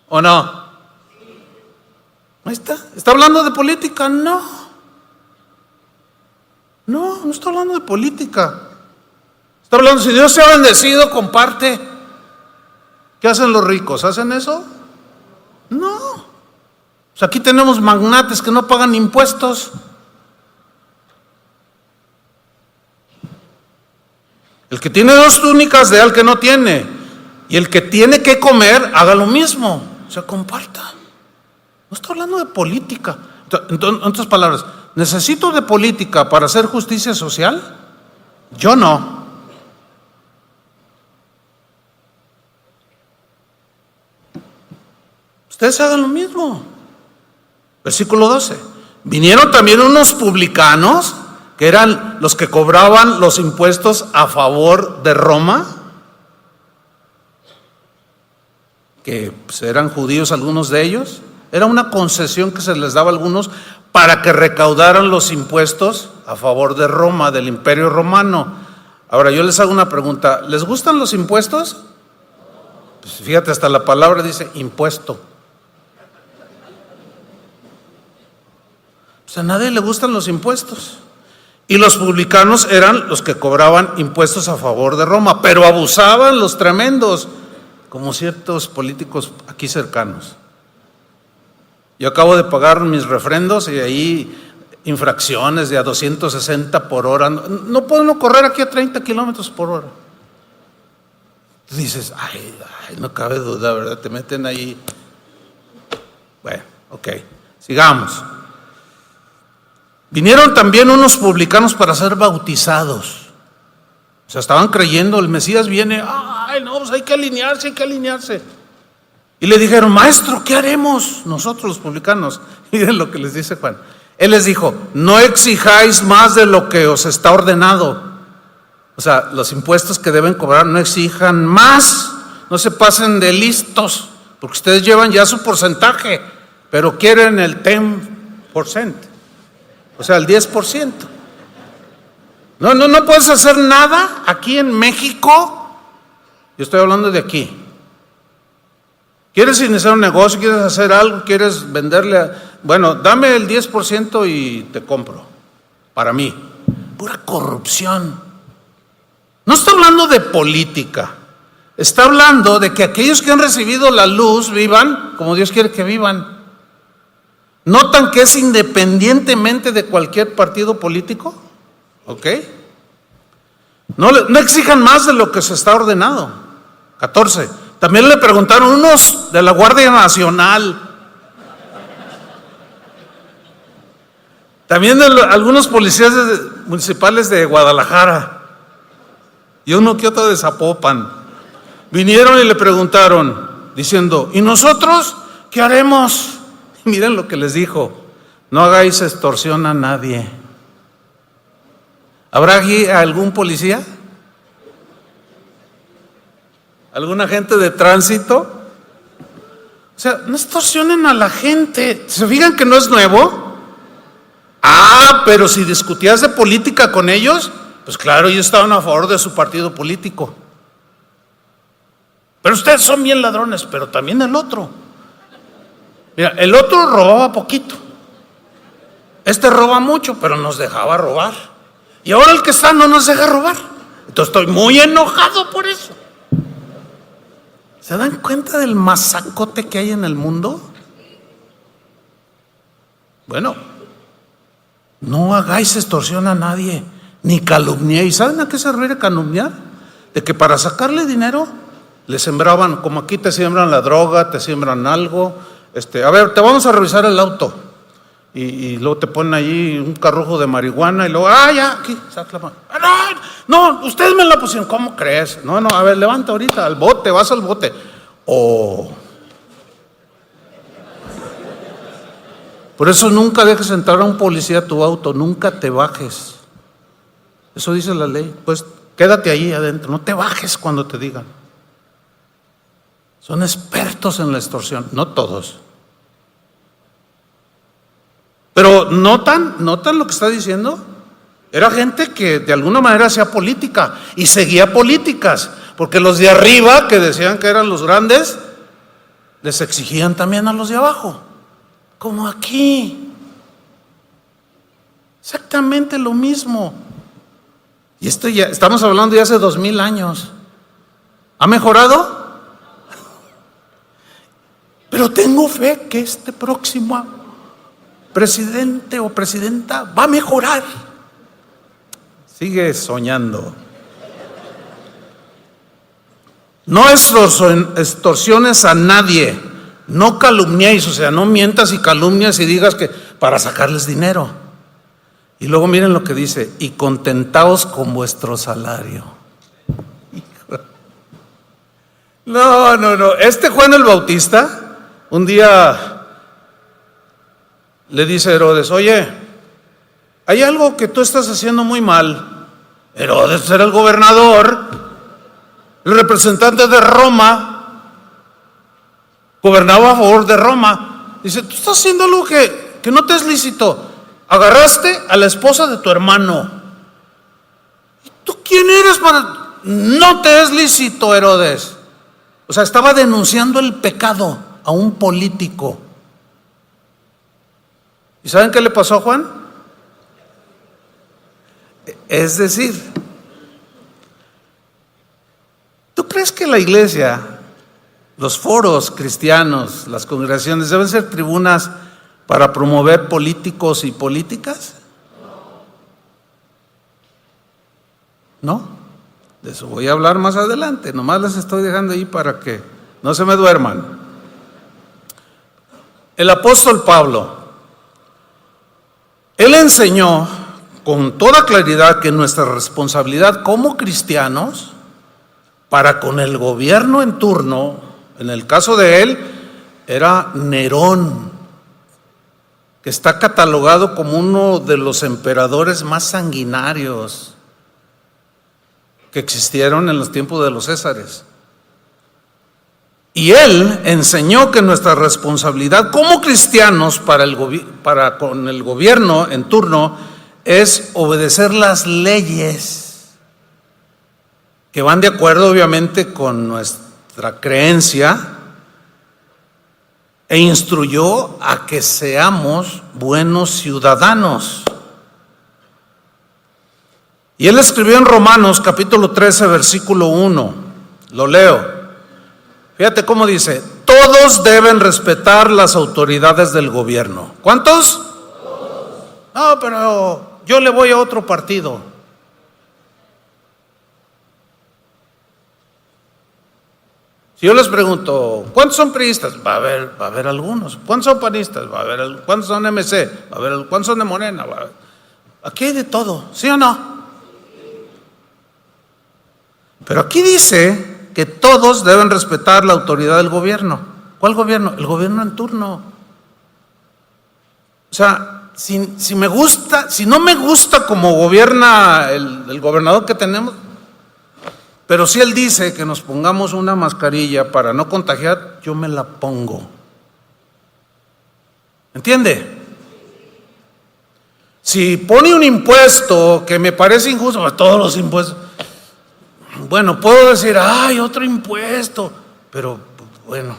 ¿O no? Ahí está. ¿Está hablando de política? No, no está hablando de política. Está hablando: si Dios se ha bendecido, comparte. ¿Qué hacen los ricos? ¿Hacen eso? No. O sea, aquí tenemos magnates que no pagan impuestos. El que tiene 2 túnicas, dé al que no tiene. Y el que tiene que comer, haga lo mismo. O sea, comparta. No está hablando de política. En otras palabras, ¿necesito de política para hacer justicia social? Yo no. Ustedes hagan lo mismo. Versículo 12. Vinieron también unos publicanos, que eran los que cobraban los impuestos a favor de Roma, que pues, eran judíos algunos de ellos. Era una concesión que se les daba a algunos para que recaudaran los impuestos a favor de Roma, del Imperio Romano. Ahora yo les hago una pregunta: ¿les gustan los impuestos? Pues fíjate, hasta la palabra dice impuesto. Pues a nadie le gustan los impuestos. Y los publicanos eran los que cobraban impuestos a favor de Roma, pero abusaban los tremendos, como ciertos políticos aquí cercanos. Yo acabo de pagar mis refrendos y ahí infracciones de a 260 por hora. No puede uno correr aquí a 30 kilómetros por hora. Tú dices, ay, no cabe duda, ¿verdad? Te meten ahí. Bueno, ok, sigamos. Vinieron también unos publicanos para ser bautizados. O sea, estaban creyendo, el Mesías viene, ay, no, pues hay que alinearse, hay que alinearse. Y le dijeron, maestro, ¿qué haremos nosotros los publicanos? Miren lo que les dice Juan. Él les dijo, no exijáis más de lo que os está ordenado. O sea, los impuestos que deben cobrar, no exijan más, no se pasen de listos, porque ustedes llevan ya su porcentaje, pero quieren el 10%, o sea, el 10%. No puedes hacer nada aquí en México. Yo estoy hablando de aquí. ¿Quieres iniciar un negocio? ¿Quieres hacer algo? ¿Quieres venderle? Bueno, dame el 10% y te compro. Para mí. Pura corrupción. No está hablando de política. Está hablando de que aquellos que han recibido la luz vivan como Dios quiere que vivan. ¿Notan que es independientemente de cualquier partido político? ¿Ok? No exijan más de lo que se está ordenado. 14. También le preguntaron unos de la Guardia Nacional. También algunos policías municipales de Guadalajara. Y uno que otro de Zapopan. Vinieron y le preguntaron, diciendo, ¿y nosotros qué haremos? Y miren lo que les dijo, no hagáis extorsión a nadie. ¿Habrá aquí algún policía? ¿Algún agente de tránsito? O sea, no extorsionen a la gente. ¿Se fijan que no es nuevo? Pero si discutías de política con ellos, pues claro, ellos estaban a favor de su partido político. Pero ustedes son bien ladrones, pero también el otro. Mira, el otro robaba poquito. Este roba mucho, pero nos dejaba robar. Y ahora el que está no nos deja robar. Entonces estoy muy enojado por eso. ¿Se dan cuenta del masacote que hay en el mundo? Bueno, no hagáis extorsión a nadie, ni calumniéis. ¿Saben a qué se refiere calumniar? De que para sacarle dinero le sembraban, como aquí te siembran la droga, te siembran algo. A ver, te vamos a revisar el auto. Y luego te ponen ahí un carrujo de marihuana y luego, ya, aquí, saca la mano. No, ustedes me la pusieron, ¿cómo crees? No, a ver, levanta ahorita, al bote, vas al bote. Por eso nunca dejes entrar a un policía a tu auto, nunca te bajes. Eso dice la ley, pues quédate ahí adentro, no te bajes cuando te digan. Son expertos en la extorsión, no todos. Pero ¿notan lo que está diciendo? Era gente que de alguna manera hacía política y seguía políticas, porque los de arriba, que decían que eran los grandes, les exigían también a los de abajo, como aquí. Exactamente lo mismo. Y esto ya, estamos hablando de hace 2000 años. ¿Ha mejorado? Pero tengo fe que este próximo presidente o presidenta va a mejorar. Sigue soñando. No extorsiones a nadie, no calumniéis, o sea, no mientas y calumnias y digas que para sacarles dinero. Y luego miren lo que dice, y contentaos con vuestro salario. No. Este Juan el Bautista, un día le dice a Herodes, oye, hay algo que tú estás haciendo muy mal. Herodes era el gobernador, el representante de Roma, gobernaba a favor de Roma. Dice, tú estás haciendo algo que no te es lícito. Agarraste a la esposa de tu hermano. ¿Y tú quién eres para...? No te es lícito, Herodes. O sea, estaba denunciando el pecado a un político. ¿Y saben qué le pasó a Juan? Es decir, ¿tú crees que la iglesia, los foros cristianos, las congregaciones deben ser tribunas para promover políticos y políticas? ¿No? De eso voy a hablar más adelante, nomás les estoy dejando ahí para que no se me duerman. El apóstol Pablo, él enseñó con toda claridad que nuestra responsabilidad como cristianos para con el gobierno en turno, en el caso de él, era Nerón, que está catalogado como uno de los emperadores más sanguinarios que existieron en los tiempos de los Césares. Y él enseñó que nuestra responsabilidad como cristianos para con el gobierno en turno es obedecer las leyes que van de acuerdo obviamente con nuestra creencia, e instruyó a que seamos buenos ciudadanos. Y él escribió en Romanos capítulo 13 versículo 1, lo leo. Fíjate cómo dice: todos deben respetar las autoridades del gobierno. ¿Cuántos? No, pero yo le voy a otro partido. Si yo les pregunto, ¿cuántos son priistas? Va a haber algunos. ¿Cuántos son panistas? Va a haber algunos. ¿Cuántos son MC? Va a haber. ¿Cuántos son de Morena? Va a haber. Aquí hay de todo, ¿sí o no? Pero aquí dice que todos deben respetar la autoridad del gobierno. ¿Cuál gobierno? El gobierno en turno. O sea, si me gusta, si no me gusta cómo gobierna el gobernador que tenemos, pero si él dice que nos pongamos una mascarilla para no contagiar, yo me la pongo. ¿Entiende? Si pone un impuesto que me parece injusto, pues todos los impuestos, bueno, puedo decir, ay, otro impuesto, pero bueno.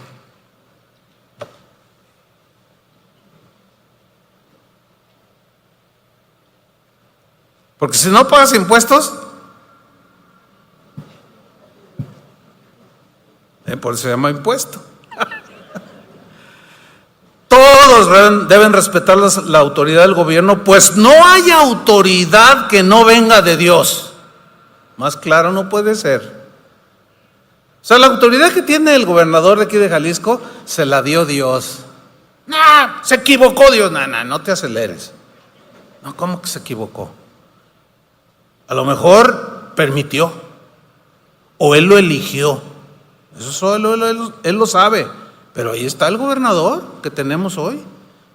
Porque si no pagas impuestos, por eso se llama impuesto. Todos deben respetar la autoridad del gobierno, pues no hay autoridad que no venga de Dios. Más claro no puede ser. O sea, la autoridad que tiene el gobernador de aquí de Jalisco se la dio Dios. No, se equivocó Dios. No te aceleres. No, ¿cómo que se equivocó? A lo mejor permitió, o él lo eligió. Eso solo él lo sabe. Pero ahí está el gobernador que tenemos hoy,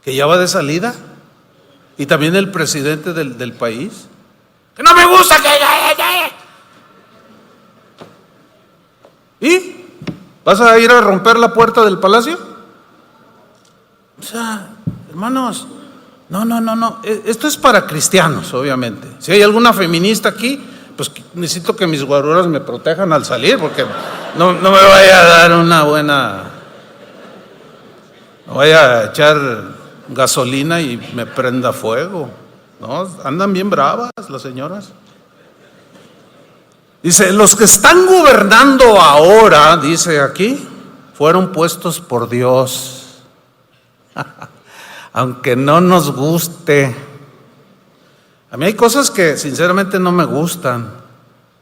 que ya va de salida, y también el presidente del país. Que no me gusta que... ¿Y? ¿Vas a ir a romper la puerta del palacio? O sea, hermanos, no. Esto es para cristianos, obviamente. Si hay alguna feminista aquí, pues necesito que mis guaruras me protejan al salir, porque no me vaya a dar una buena... No vaya a echar gasolina y me prenda fuego. No, andan bien bravas las señoras. Dice, los que están gobernando ahora, dice aquí, fueron puestos por Dios. Aunque no nos guste. A mí hay cosas que sinceramente no me gustan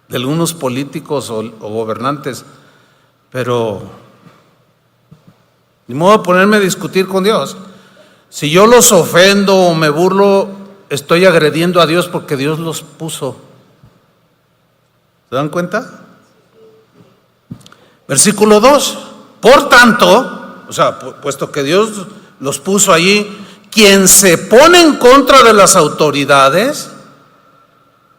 de algunos políticos o gobernantes, pero ni modo de ponerme a discutir con Dios. Si yo los ofendo o me burlo, estoy agrediendo a Dios porque Dios los puso. ¿Se dan cuenta? Versículo 2. Por tanto, o sea, puesto que Dios los puso allí, quien se pone en contra de las autoridades,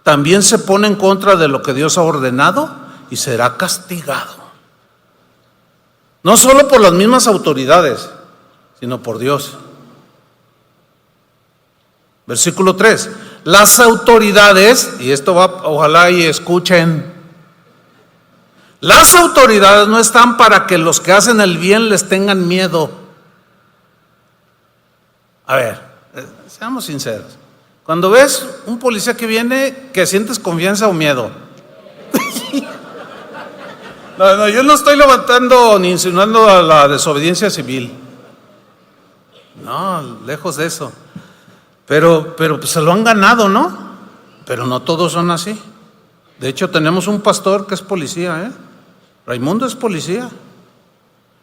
también se pone en contra de lo que Dios ha ordenado y será castigado. No solo por las mismas autoridades, sino por Dios. Versículo 3. Las autoridades, y esto va, ojalá y escuchen, las autoridades no están para que los que hacen el bien les tengan miedo. A ver, seamos sinceros. Cuando ves un policía que viene, ¿que sientes confianza o miedo? No, yo no estoy levantando ni insinuando a la desobediencia civil. No, lejos de eso. Pero pues se lo han ganado, ¿no? Pero no todos son así. De hecho, tenemos un pastor que es policía, Raimundo es policía.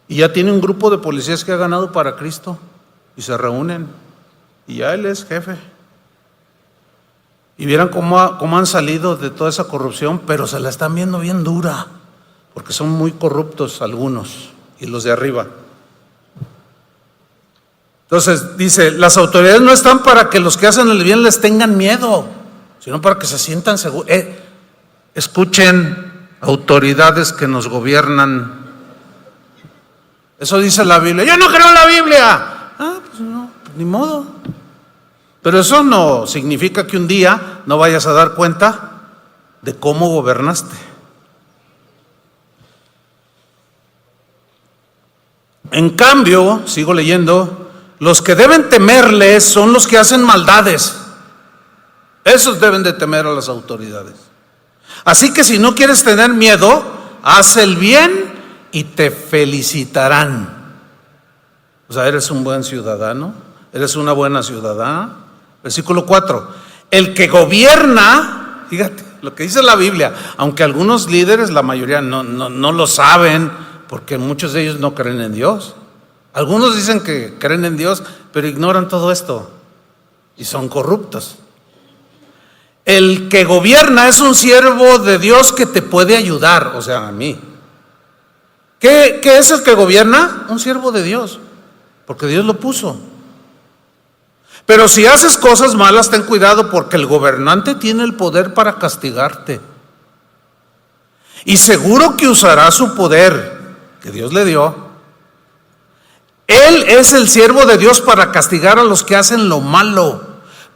Y ya tiene un grupo de policías que ha ganado para Cristo. Y se reúnen. Y ya él es jefe. Y vieran cómo han salido de toda esa corrupción, pero se la están viendo bien dura. Porque son muy corruptos algunos. Y los de arriba. Entonces dice, las autoridades no están para que los que hacen el bien les tengan miedo, sino para que se sientan seguros. Escuchen, autoridades que nos gobiernan. Eso dice la Biblia. Yo no creo en la Biblia. Pues no, pues ni modo. Pero eso no significa que un día no vayas a dar cuenta de cómo gobernaste. En cambio, sigo leyendo, los que deben temerles son los que hacen maldades. Esos deben de temer a las autoridades. Así que si no quieres tener miedo, haz el bien y te felicitarán. O sea, eres un buen ciudadano, eres una buena ciudadana. Versículo 4. El que gobierna, fíjate lo que dice la Biblia, aunque algunos líderes, la mayoría no lo saben, porque muchos de ellos no creen en Dios. Algunos dicen que creen en Dios, pero ignoran todo esto y son corruptos. El que gobierna es un siervo de Dios que te puede ayudar, o sea, a mí. ¿Qué es el que gobierna? Un siervo de Dios, porque Dios lo puso. Pero si haces cosas malas, ten cuidado, porque el gobernante tiene el poder para castigarte. Y seguro que usará su poder que Dios le dio. Él es el siervo de Dios para castigar a los que hacen lo malo.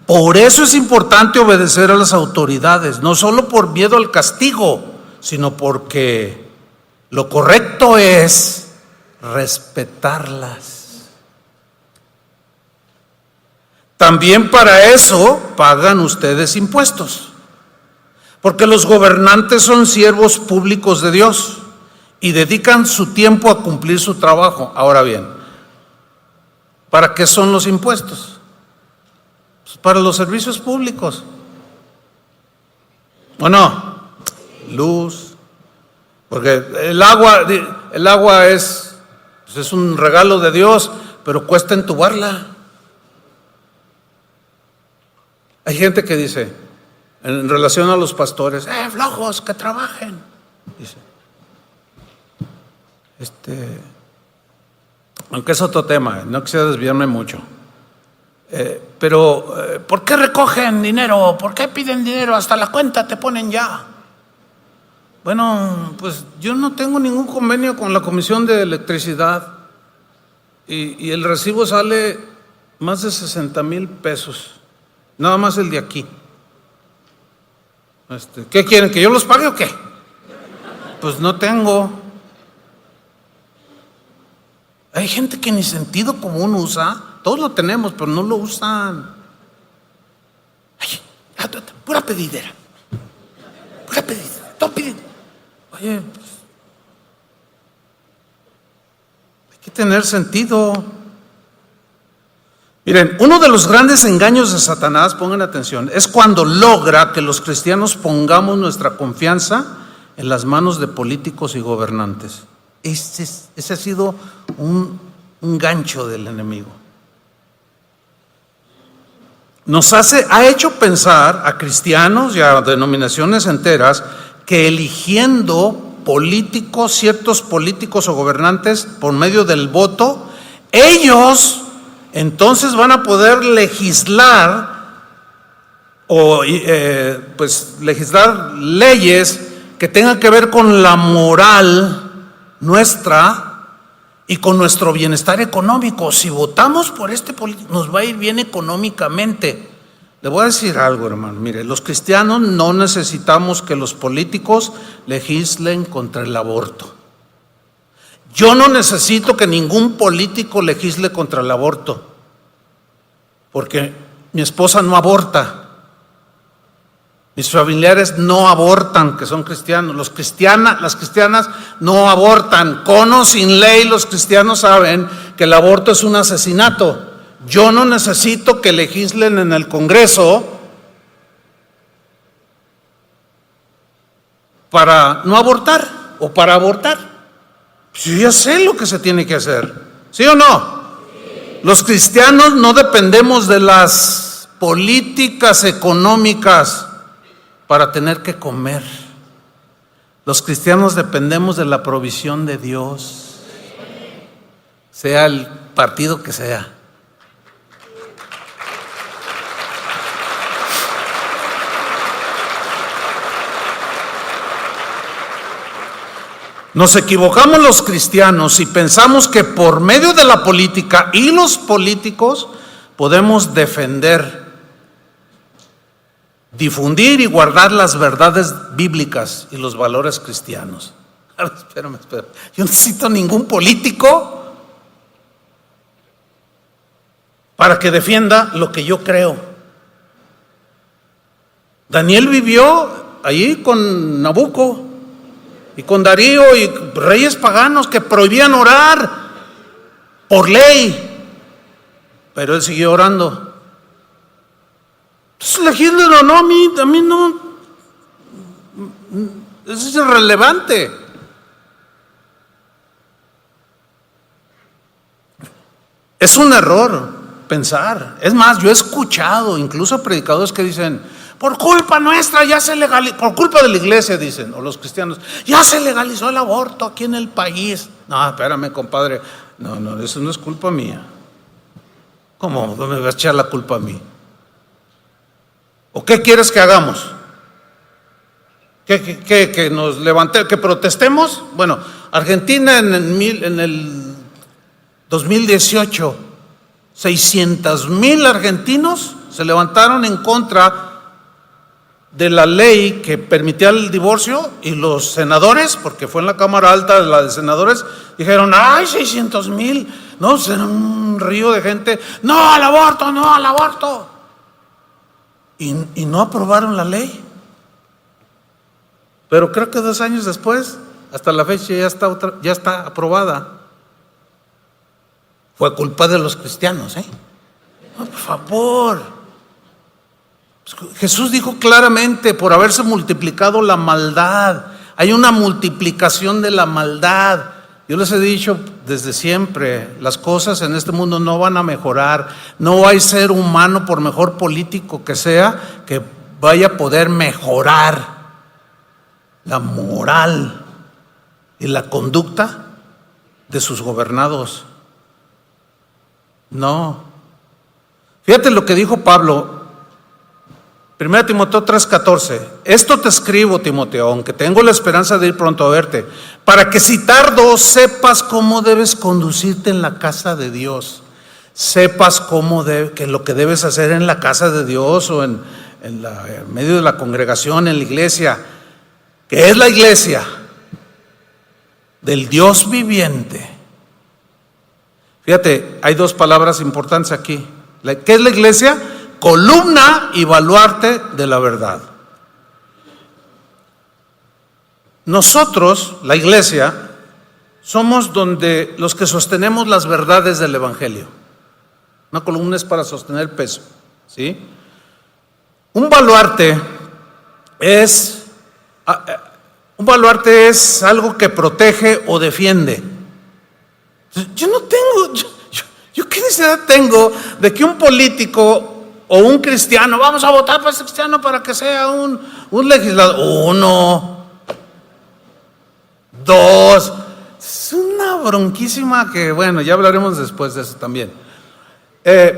Por eso es importante obedecer a las autoridades, no solo por miedo al castigo, sino porque lo correcto es respetarlas. También para eso pagan ustedes impuestos, porque los gobernantes son siervos públicos de Dios y dedican su tiempo a cumplir su trabajo. Ahora bien, ¿para qué son los impuestos? Pues para los servicios públicos. ¿O no? Luz, porque el agua es un regalo de Dios, pero cuesta entubarla. Hay gente que dice, en relación a los pastores, flojos, que trabajen. Dice, aunque es otro tema, no quisiera desviarme mucho. Pero, ¿por qué recogen dinero? ¿Por qué piden dinero? Hasta la cuenta te ponen ya. Bueno, pues yo no tengo ningún convenio con la Comisión de Electricidad y el recibo sale más de 60,000 pesos. Nada más el de aquí. ¿Qué quieren? ¿Que yo los pague o qué? Pues no tengo. Hay gente que ni sentido común usa. Todos lo tenemos, pero no lo usan. Ay, pura pedidera. Pura pedidera. Todo piden. Oye, pues, hay que tener sentido. Miren, uno de los grandes engaños de Satanás, pongan atención, es cuando logra que los cristianos pongamos nuestra confianza en las manos de políticos y gobernantes. Ese ha sido un gancho del enemigo. Ha hecho pensar a cristianos y a denominaciones enteras que eligiendo políticos, ciertos políticos o gobernantes por medio del voto, ellos entonces van a poder legislar legislar leyes que tengan que ver con la moral nuestra y con nuestro bienestar económico. Si votamos por este político, nos va a ir bien económicamente. Le voy a decir algo, hermano. Mire, los cristianos no necesitamos que los políticos legislen contra el aborto. Yo no necesito que ningún político legisle contra el aborto, porque mi esposa no aborta, mis familiares no abortan, que son cristianos, las cristianas no abortan. Con o sin ley, los cristianos saben que el aborto es un asesinato, Yo no necesito que legislen en el Congreso para no abortar o para abortar. Yo ya sé lo que se tiene que hacer, ¿sí o no? Los cristianos no dependemos de las políticas económicas para tener que comer. Los cristianos dependemos de la provisión de Dios, sea el partido que sea. Nos equivocamos los cristianos y pensamos que por medio de la política y los políticos podemos defender, difundir y guardar las verdades bíblicas y los valores cristianos. Espérame. Yo no necesito ningún político para que defienda lo que yo creo. Daniel vivió allí con Nabucco y con Darío y reyes paganos que prohibían orar por ley, pero él siguió orando. Entonces, legislen o no, a mí no, eso es irrelevante. Es un error pensar. Es más, yo he escuchado incluso predicadores que dicen: por culpa nuestra ya se legalizó, por culpa de la iglesia, dicen, o los cristianos, ya se legalizó el aborto aquí en el país. No, espérame, compadre, no, eso no es culpa mía. ¿Cómo me vas a echar la culpa a mí? ¿O qué quieres que hagamos? ¿Que nos levantemos, que protestemos? Bueno, Argentina en el 2018, 600,000 argentinos se levantaron en contra de la ley que permitía el divorcio, y los senadores, porque fue en la Cámara Alta de la de senadores, dijeron: ¡ay, 600,000! No, será un río de gente. ¡No al aborto, no al aborto! Y no aprobaron la ley. Pero creo que 2 años después, hasta la fecha, ya está aprobada. Fue culpa de los cristianos, No, por favor. Jesús dijo claramente: por haberse multiplicado la maldad. Hay una multiplicación de la maldad. Yo les he dicho desde siempre, las cosas en este mundo no van a mejorar. No hay ser humano, por mejor político que sea, que vaya a poder mejorar la moral y la conducta de sus gobernados. No. Fíjate lo que dijo Pablo, 1 Timoteo 3:14: esto te escribo, Timoteo, aunque tengo la esperanza de ir pronto a verte, para que si tardo sepas cómo debes conducirte en la casa de Dios. Sepas que lo que debes hacer en la casa de Dios o en medio de la congregación, en la iglesia, que es la iglesia del Dios viviente. Fíjate, hay 2 palabras importantes aquí. ¿Qué es la iglesia? Columna y baluarte de la verdad. Nosotros, la iglesia, somos donde los que sostenemos las verdades del evangelio. Una columna es para sostener peso, ¿sí? Un baluarte es algo que protege o defiende. Yo qué necesidad tengo de que un político o un cristiano, vamos a votar por ese cristiano para que sea un legislador? 1, 2, es una bronquísima que, bueno, ya hablaremos después de eso también.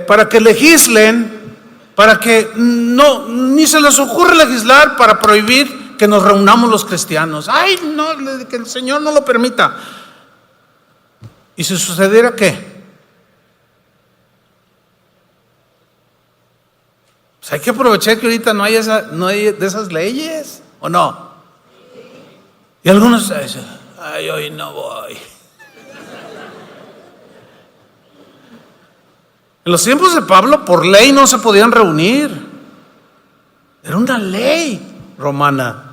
Para que legislen, para que ni se les ocurre legislar para prohibir que nos reunamos los cristianos. Ay, no, que el Señor no lo permita. ¿Y si sucediera qué? Pues hay que aprovechar que ahorita no hay de esas leyes, ¿o no? Y algunos dicen: ay, hoy no voy. En los tiempos de Pablo, por ley no se podían reunir. Era una ley romana.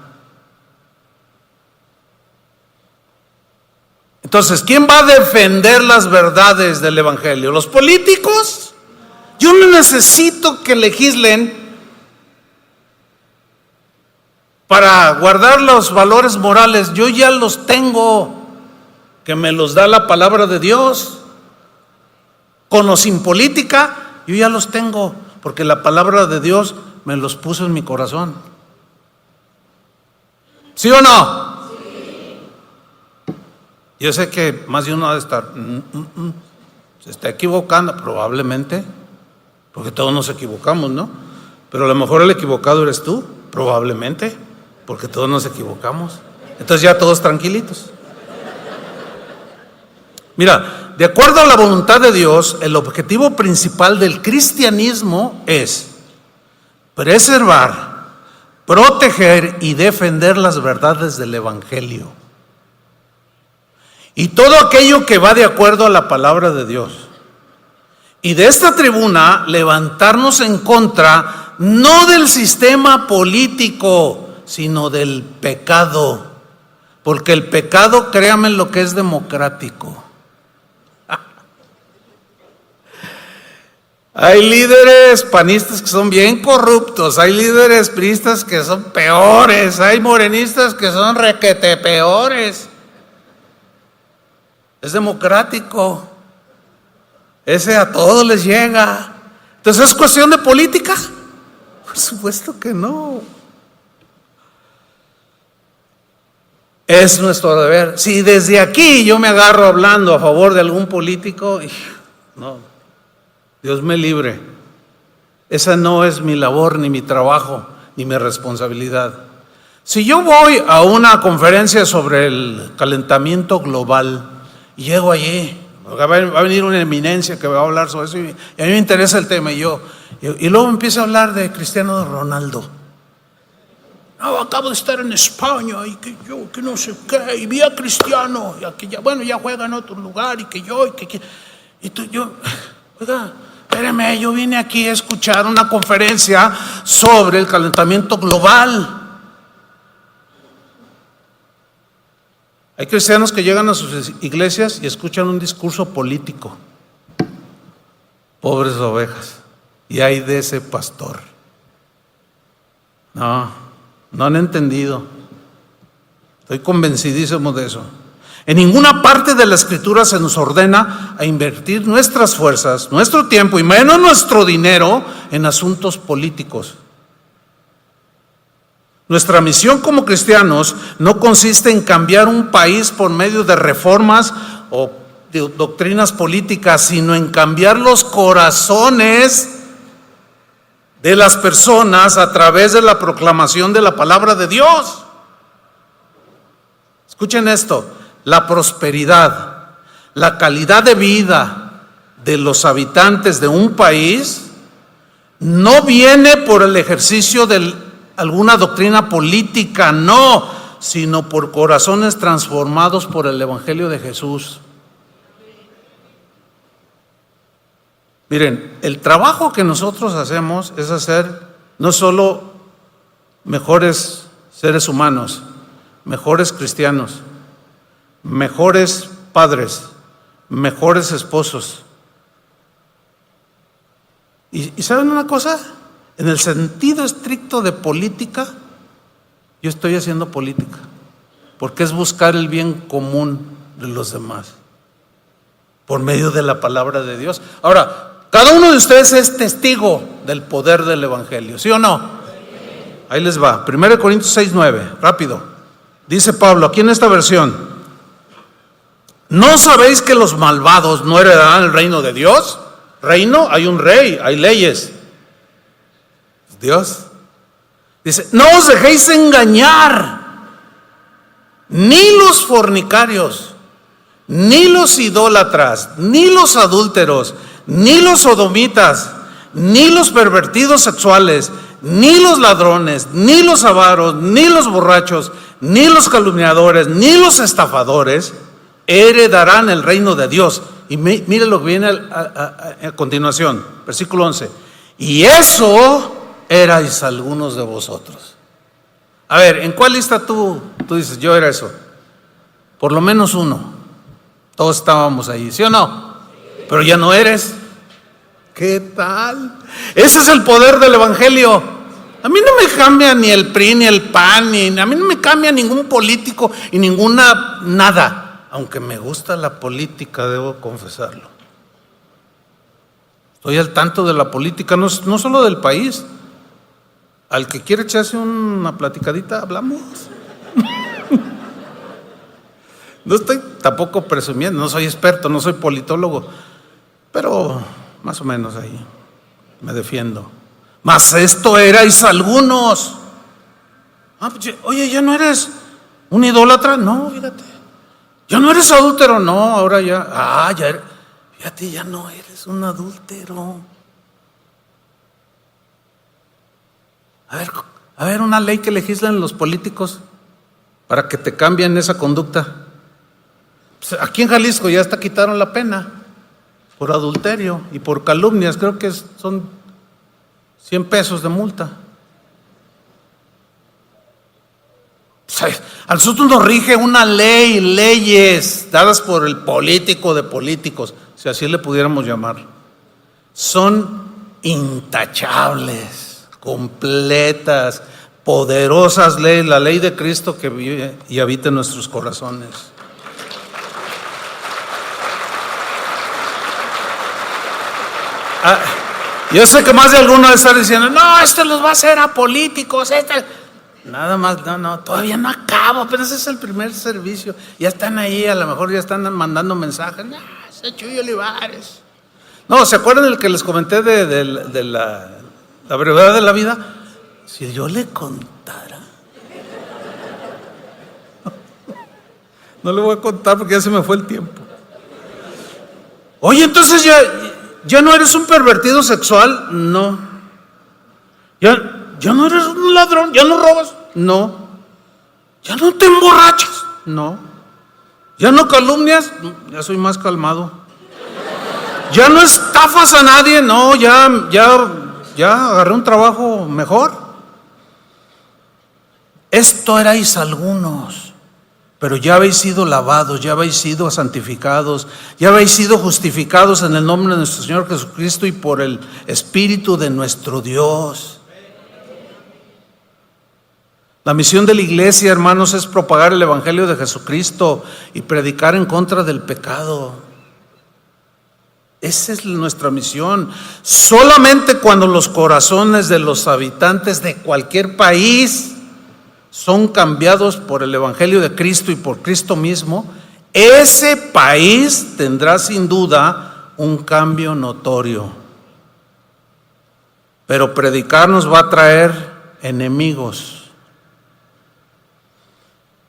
Entonces, ¿quién va a defender las verdades del evangelio? ¿Los políticos Yo no necesito que legislen para guardar los valores morales. Yo ya los tengo, que me los da la palabra de Dios. Con o sin política, yo ya los tengo, porque la palabra de Dios me los puso en mi corazón. ¿Sí o no? Sí. Yo sé que más de uno ha de estar, se está equivocando, probablemente, porque todos nos equivocamos, ¿no? Pero a lo mejor el equivocado eres tú, probablemente, porque todos nos equivocamos. Entonces ya todos tranquilitos. Mira, de acuerdo a la voluntad de Dios, el objetivo principal del cristianismo es preservar, proteger y defender las verdades del Evangelio. Y todo aquello que va de acuerdo a la palabra de Dios. Y de esta tribuna levantarnos en contra, no del sistema político, sino del pecado. Porque el pecado, créanme, lo que es democrático. Hay líderes panistas que son bien corruptos, hay líderes priistas que son peores, hay morenistas que son requete peores. Es democrático. Ese a todos les llega. Entonces, ¿es cuestión de política? Por supuesto que no. Es nuestro deber. Si desde aquí yo me agarro hablando a favor de algún político, no. Dios me libre. Esa no es mi labor, ni mi trabajo, ni mi responsabilidad. Si yo voy a una conferencia sobre el calentamiento global y llego allí, va a venir una eminencia que va a hablar sobre eso y a mí me interesa el tema y luego empiezo a hablar de Cristiano Ronaldo. No, acabo de estar en España y que yo, que no sé qué, y vi a Cristiano, y que ya, bueno, ya juega en otro lugar y que yo, oiga, espérame, yo vine aquí a escuchar una conferencia sobre el calentamiento global. Hay cristianos que llegan a sus iglesias y escuchan un discurso político. Pobres ovejas. Y hay de ese pastor. No han entendido. Estoy convencidísimo de eso. En ninguna parte de la Escritura se nos ordena a invertir nuestras fuerzas, nuestro tiempo y menos nuestro dinero en asuntos políticos. Nuestra misión como cristianos no consiste en cambiar un país por medio de reformas o de doctrinas políticas, sino en cambiar los corazones de las personas a través de la proclamación de la palabra de Dios. Escuchen esto. La prosperidad, la calidad de vida de los habitantes de un país no viene por el ejercicio de alguna doctrina política, no, sino por corazones transformados por el Evangelio de Jesús. Miren, el trabajo que nosotros hacemos es hacer no solo mejores seres humanos, mejores cristianos, mejores padres, mejores esposos. ¿Y saben una cosa? En el sentido estricto de política, yo estoy haciendo política, porque es buscar el bien común de los demás, por medio de la palabra de Dios. Ahora, cada uno de ustedes es testigo del poder del Evangelio, ¿sí o no? Ahí les va, 1 Corintios 6:9, rápido. Dice Pablo, aquí en esta versión: ¿no sabéis que los malvados no heredarán el reino de Dios? Reino, hay un rey, hay leyes. Dios dice: no os dejéis engañar, ni los fornicarios, ni los idólatras, ni los adúlteros, ni los sodomitas, ni los pervertidos sexuales, ni los ladrones, ni los avaros, ni los borrachos, ni los calumniadores, ni los estafadores heredarán el reino de Dios. Y mire lo que viene a continuación, versículo 11. Y eso erais algunos de vosotros. A ver, ¿en cuál lista tú dices yo era eso? Por lo menos uno. Todos estábamos ahí, ¿sí o no? Pero ya no eres. ¿Qué tal? Ese es el poder del evangelio. A mí no me cambia ni el PRI, ni el PAN, a mí no me cambia ningún político y ninguna nada. Aunque me gusta la política, debo confesarlo. Estoy al tanto de la política, no solo del país. Al que quiere echarse una platicadita, hablamos. No estoy tampoco presumiendo, no soy experto, no soy politólogo, pero más o menos ahí me defiendo. Mas esto erais algunos. Oye, ¿ya no eres un idólatra? No, fíjate. ¿Ya no eres adúltero? No, ahora ya. Ya eres, fíjate, ya no eres un adúltero. A ver, una ley que legislan los políticos para que te cambien esa conducta. Pues aquí en Jalisco ya hasta quitaron la pena por adulterio y por calumnias, creo que son 100 pesos de multa. Pues a nosotros nos rige una ley, leyes dadas por el político de políticos, si así le pudiéramos llamar. Son intachables, completas, poderosas leyes, la ley de Cristo que vive y habita en nuestros corazones. Yo sé que más de alguno de estar diciendo, no, esto los va a hacer a políticos, nada más, no, todavía no acabo, apenas es el primer servicio, ya están ahí, a lo mejor ya están mandando mensajes, ese Chuy Olivares. No, ¿se acuerdan del que les comenté de la brevedad de la vida? Si yo le contara. No le voy a contar porque ya se me fue el tiempo. Oye, entonces ¿ya no eres un pervertido sexual? No. ¿Ya no eres un ladrón? ¿Ya no robas? No. ¿Ya no te emborrachas? No. ¿Ya no calumnias? Ya soy más calmado. ¿Ya no estafas a nadie? No, ya agarré un trabajo mejor. Esto erais algunos, pero ya habéis sido lavados, ya habéis sido santificados, ya habéis sido justificados en el nombre de nuestro Señor Jesucristo y por el Espíritu de nuestro Dios. La misión de la iglesia, hermanos, es propagar el Evangelio de Jesucristo y predicar en contra del pecado. Esa es nuestra misión. Solamente cuando los corazones de los habitantes de cualquier país son cambiados por el Evangelio de Cristo y por Cristo mismo, ese país tendrá sin duda un cambio notorio. Pero predicar nos va a traer enemigos.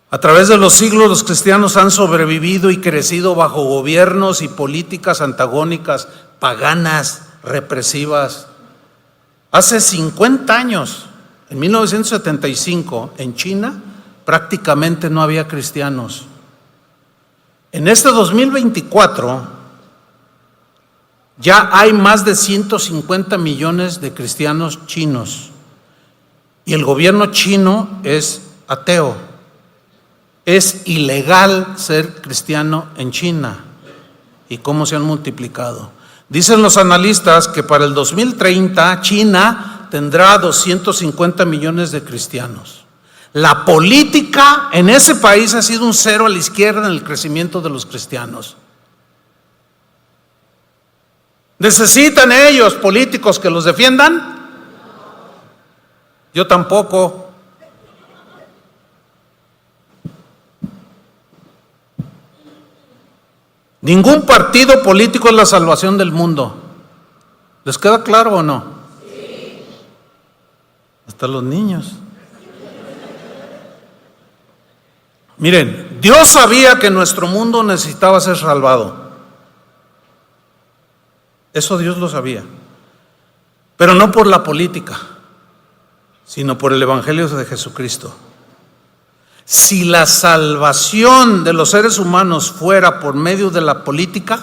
A través de los siglos los cristianos han sobrevivido y crecido bajo gobiernos y políticas antagónicas, paganas, represivas. Hace 50 años, en 1975, en China, prácticamente no había cristianos. En este 2024, ya hay más de 150 millones de cristianos chinos. Y el gobierno chino es ateo. Es ilegal ser cristiano en China. ¿Y cómo se han multiplicado? Dicen los analistas que para el 2030 China tendrá 250 millones de cristianos. La política en ese país ha sido un cero a la izquierda en el crecimiento de los cristianos. ¿Necesitan ellos políticos que los defiendan? Yo tampoco. Ningún partido político es la salvación del mundo. ¿Les queda claro o no? Sí. Hasta los niños. Miren, Dios sabía que nuestro mundo necesitaba ser salvado. Eso Dios lo sabía. Pero no por la política, sino por el Evangelio de Jesucristo. Si la salvación de los seres humanos fuera por medio de la política,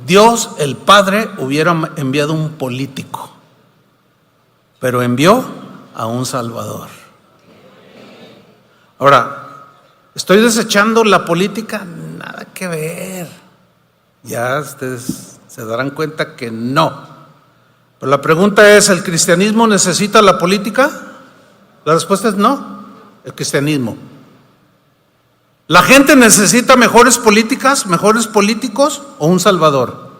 Dios el Padre hubiera enviado un político, pero envió a un Salvador. Ahora, ¿estoy desechando la política? Nada que ver. Ya ustedes Se darán cuenta que no. Pero la pregunta es, ¿el cristianismo necesita la política? La respuesta es no, el cristianismo. ¿La gente necesita mejores políticas, mejores políticos o un salvador?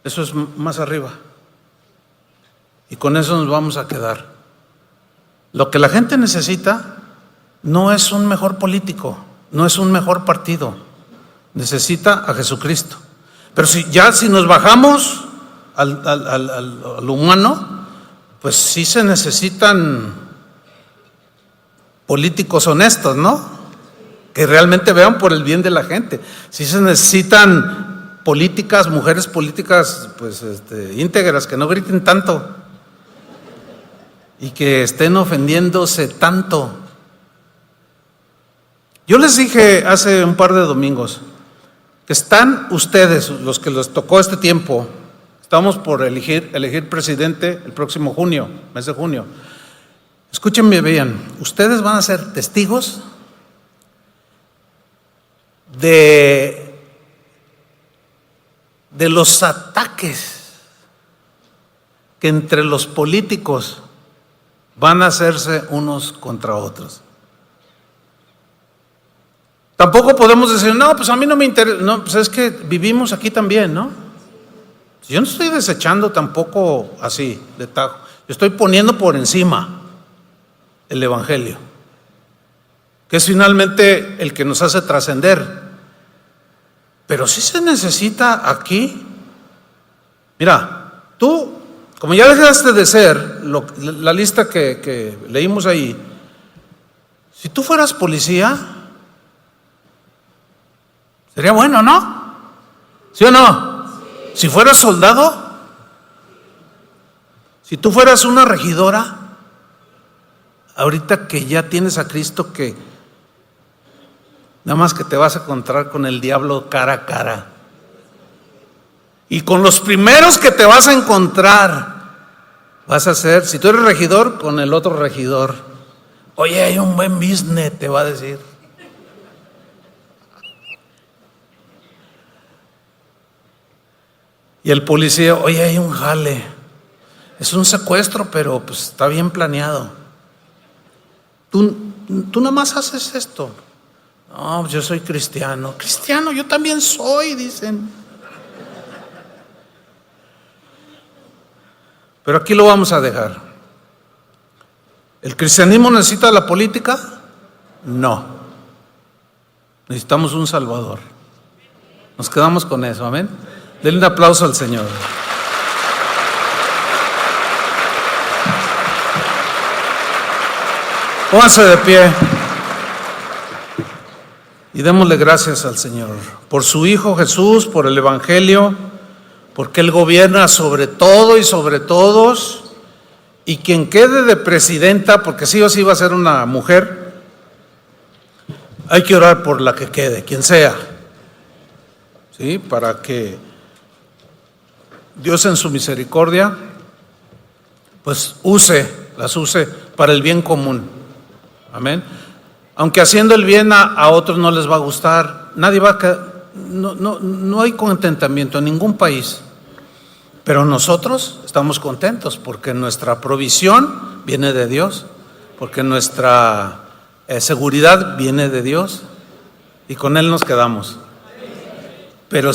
Eso es más arriba. Y con eso nos vamos a quedar. Lo que la gente necesita no es un mejor político, no es un mejor partido. Necesita a Jesucristo. Pero si nos bajamos al humano, pues sí se necesitan políticos honestos, ¿no? Que realmente vean por el bien de la gente. Sí se necesitan políticas, mujeres políticas, pues íntegras, que no griten tanto y que estén ofendiéndose tanto. Yo les dije hace un par de domingos que están ustedes, los que les tocó este tiempo, estamos por elegir presidente el próximo junio, mes de junio. Escúchenme bien, ustedes van a ser testigos de los ataques que entre los políticos van a hacerse unos contra otros. Tampoco podemos decir, no, pues a mí no me interesa, no, pues es que vivimos aquí también, ¿no? Yo no estoy desechando tampoco así, de tajo. Yo estoy poniendo por encima el Evangelio, que es finalmente el que nos hace trascender. Pero sí se necesita aquí. Mira, tú, como ya dejaste de ser la lista que leímos ahí, si tú fueras policía, sería bueno, ¿no? ¿Sí o no? Si fueras soldado, si tú fueras una regidora, ahorita que ya tienes a Cristo, que nada más que te vas a encontrar con el diablo cara a cara. Y con los primeros que te vas a encontrar, vas a ser, si tú eres regidor, con el otro regidor. Oye, hay un buen business, te va a decir. Y el policía, oye, hay un jale. Es un secuestro, pero pues está bien planeado. Tú nada más haces esto. No, yo soy cristiano. Cristiano, yo también soy, dicen. Pero aquí lo vamos a dejar. ¿El cristianismo necesita la política? No. Necesitamos un Salvador. Nos quedamos con eso, amén. Denle un aplauso al Señor. Pónganse de pie y démosle gracias al Señor por su Hijo Jesús, por el Evangelio, porque Él gobierna sobre todo y sobre todos, y quien quede de presidenta, porque sí o sí va a ser una mujer, hay que orar por la que quede, quien sea, ¿sí? Para que Dios en su misericordia pues las use para el bien común. Amén. Aunque haciendo el bien a otros no les va a gustar, nadie va a no hay contentamiento en ningún país. Pero nosotros estamos contentos porque nuestra provisión viene de Dios, porque nuestra seguridad viene de Dios, y con Él nos quedamos. Pero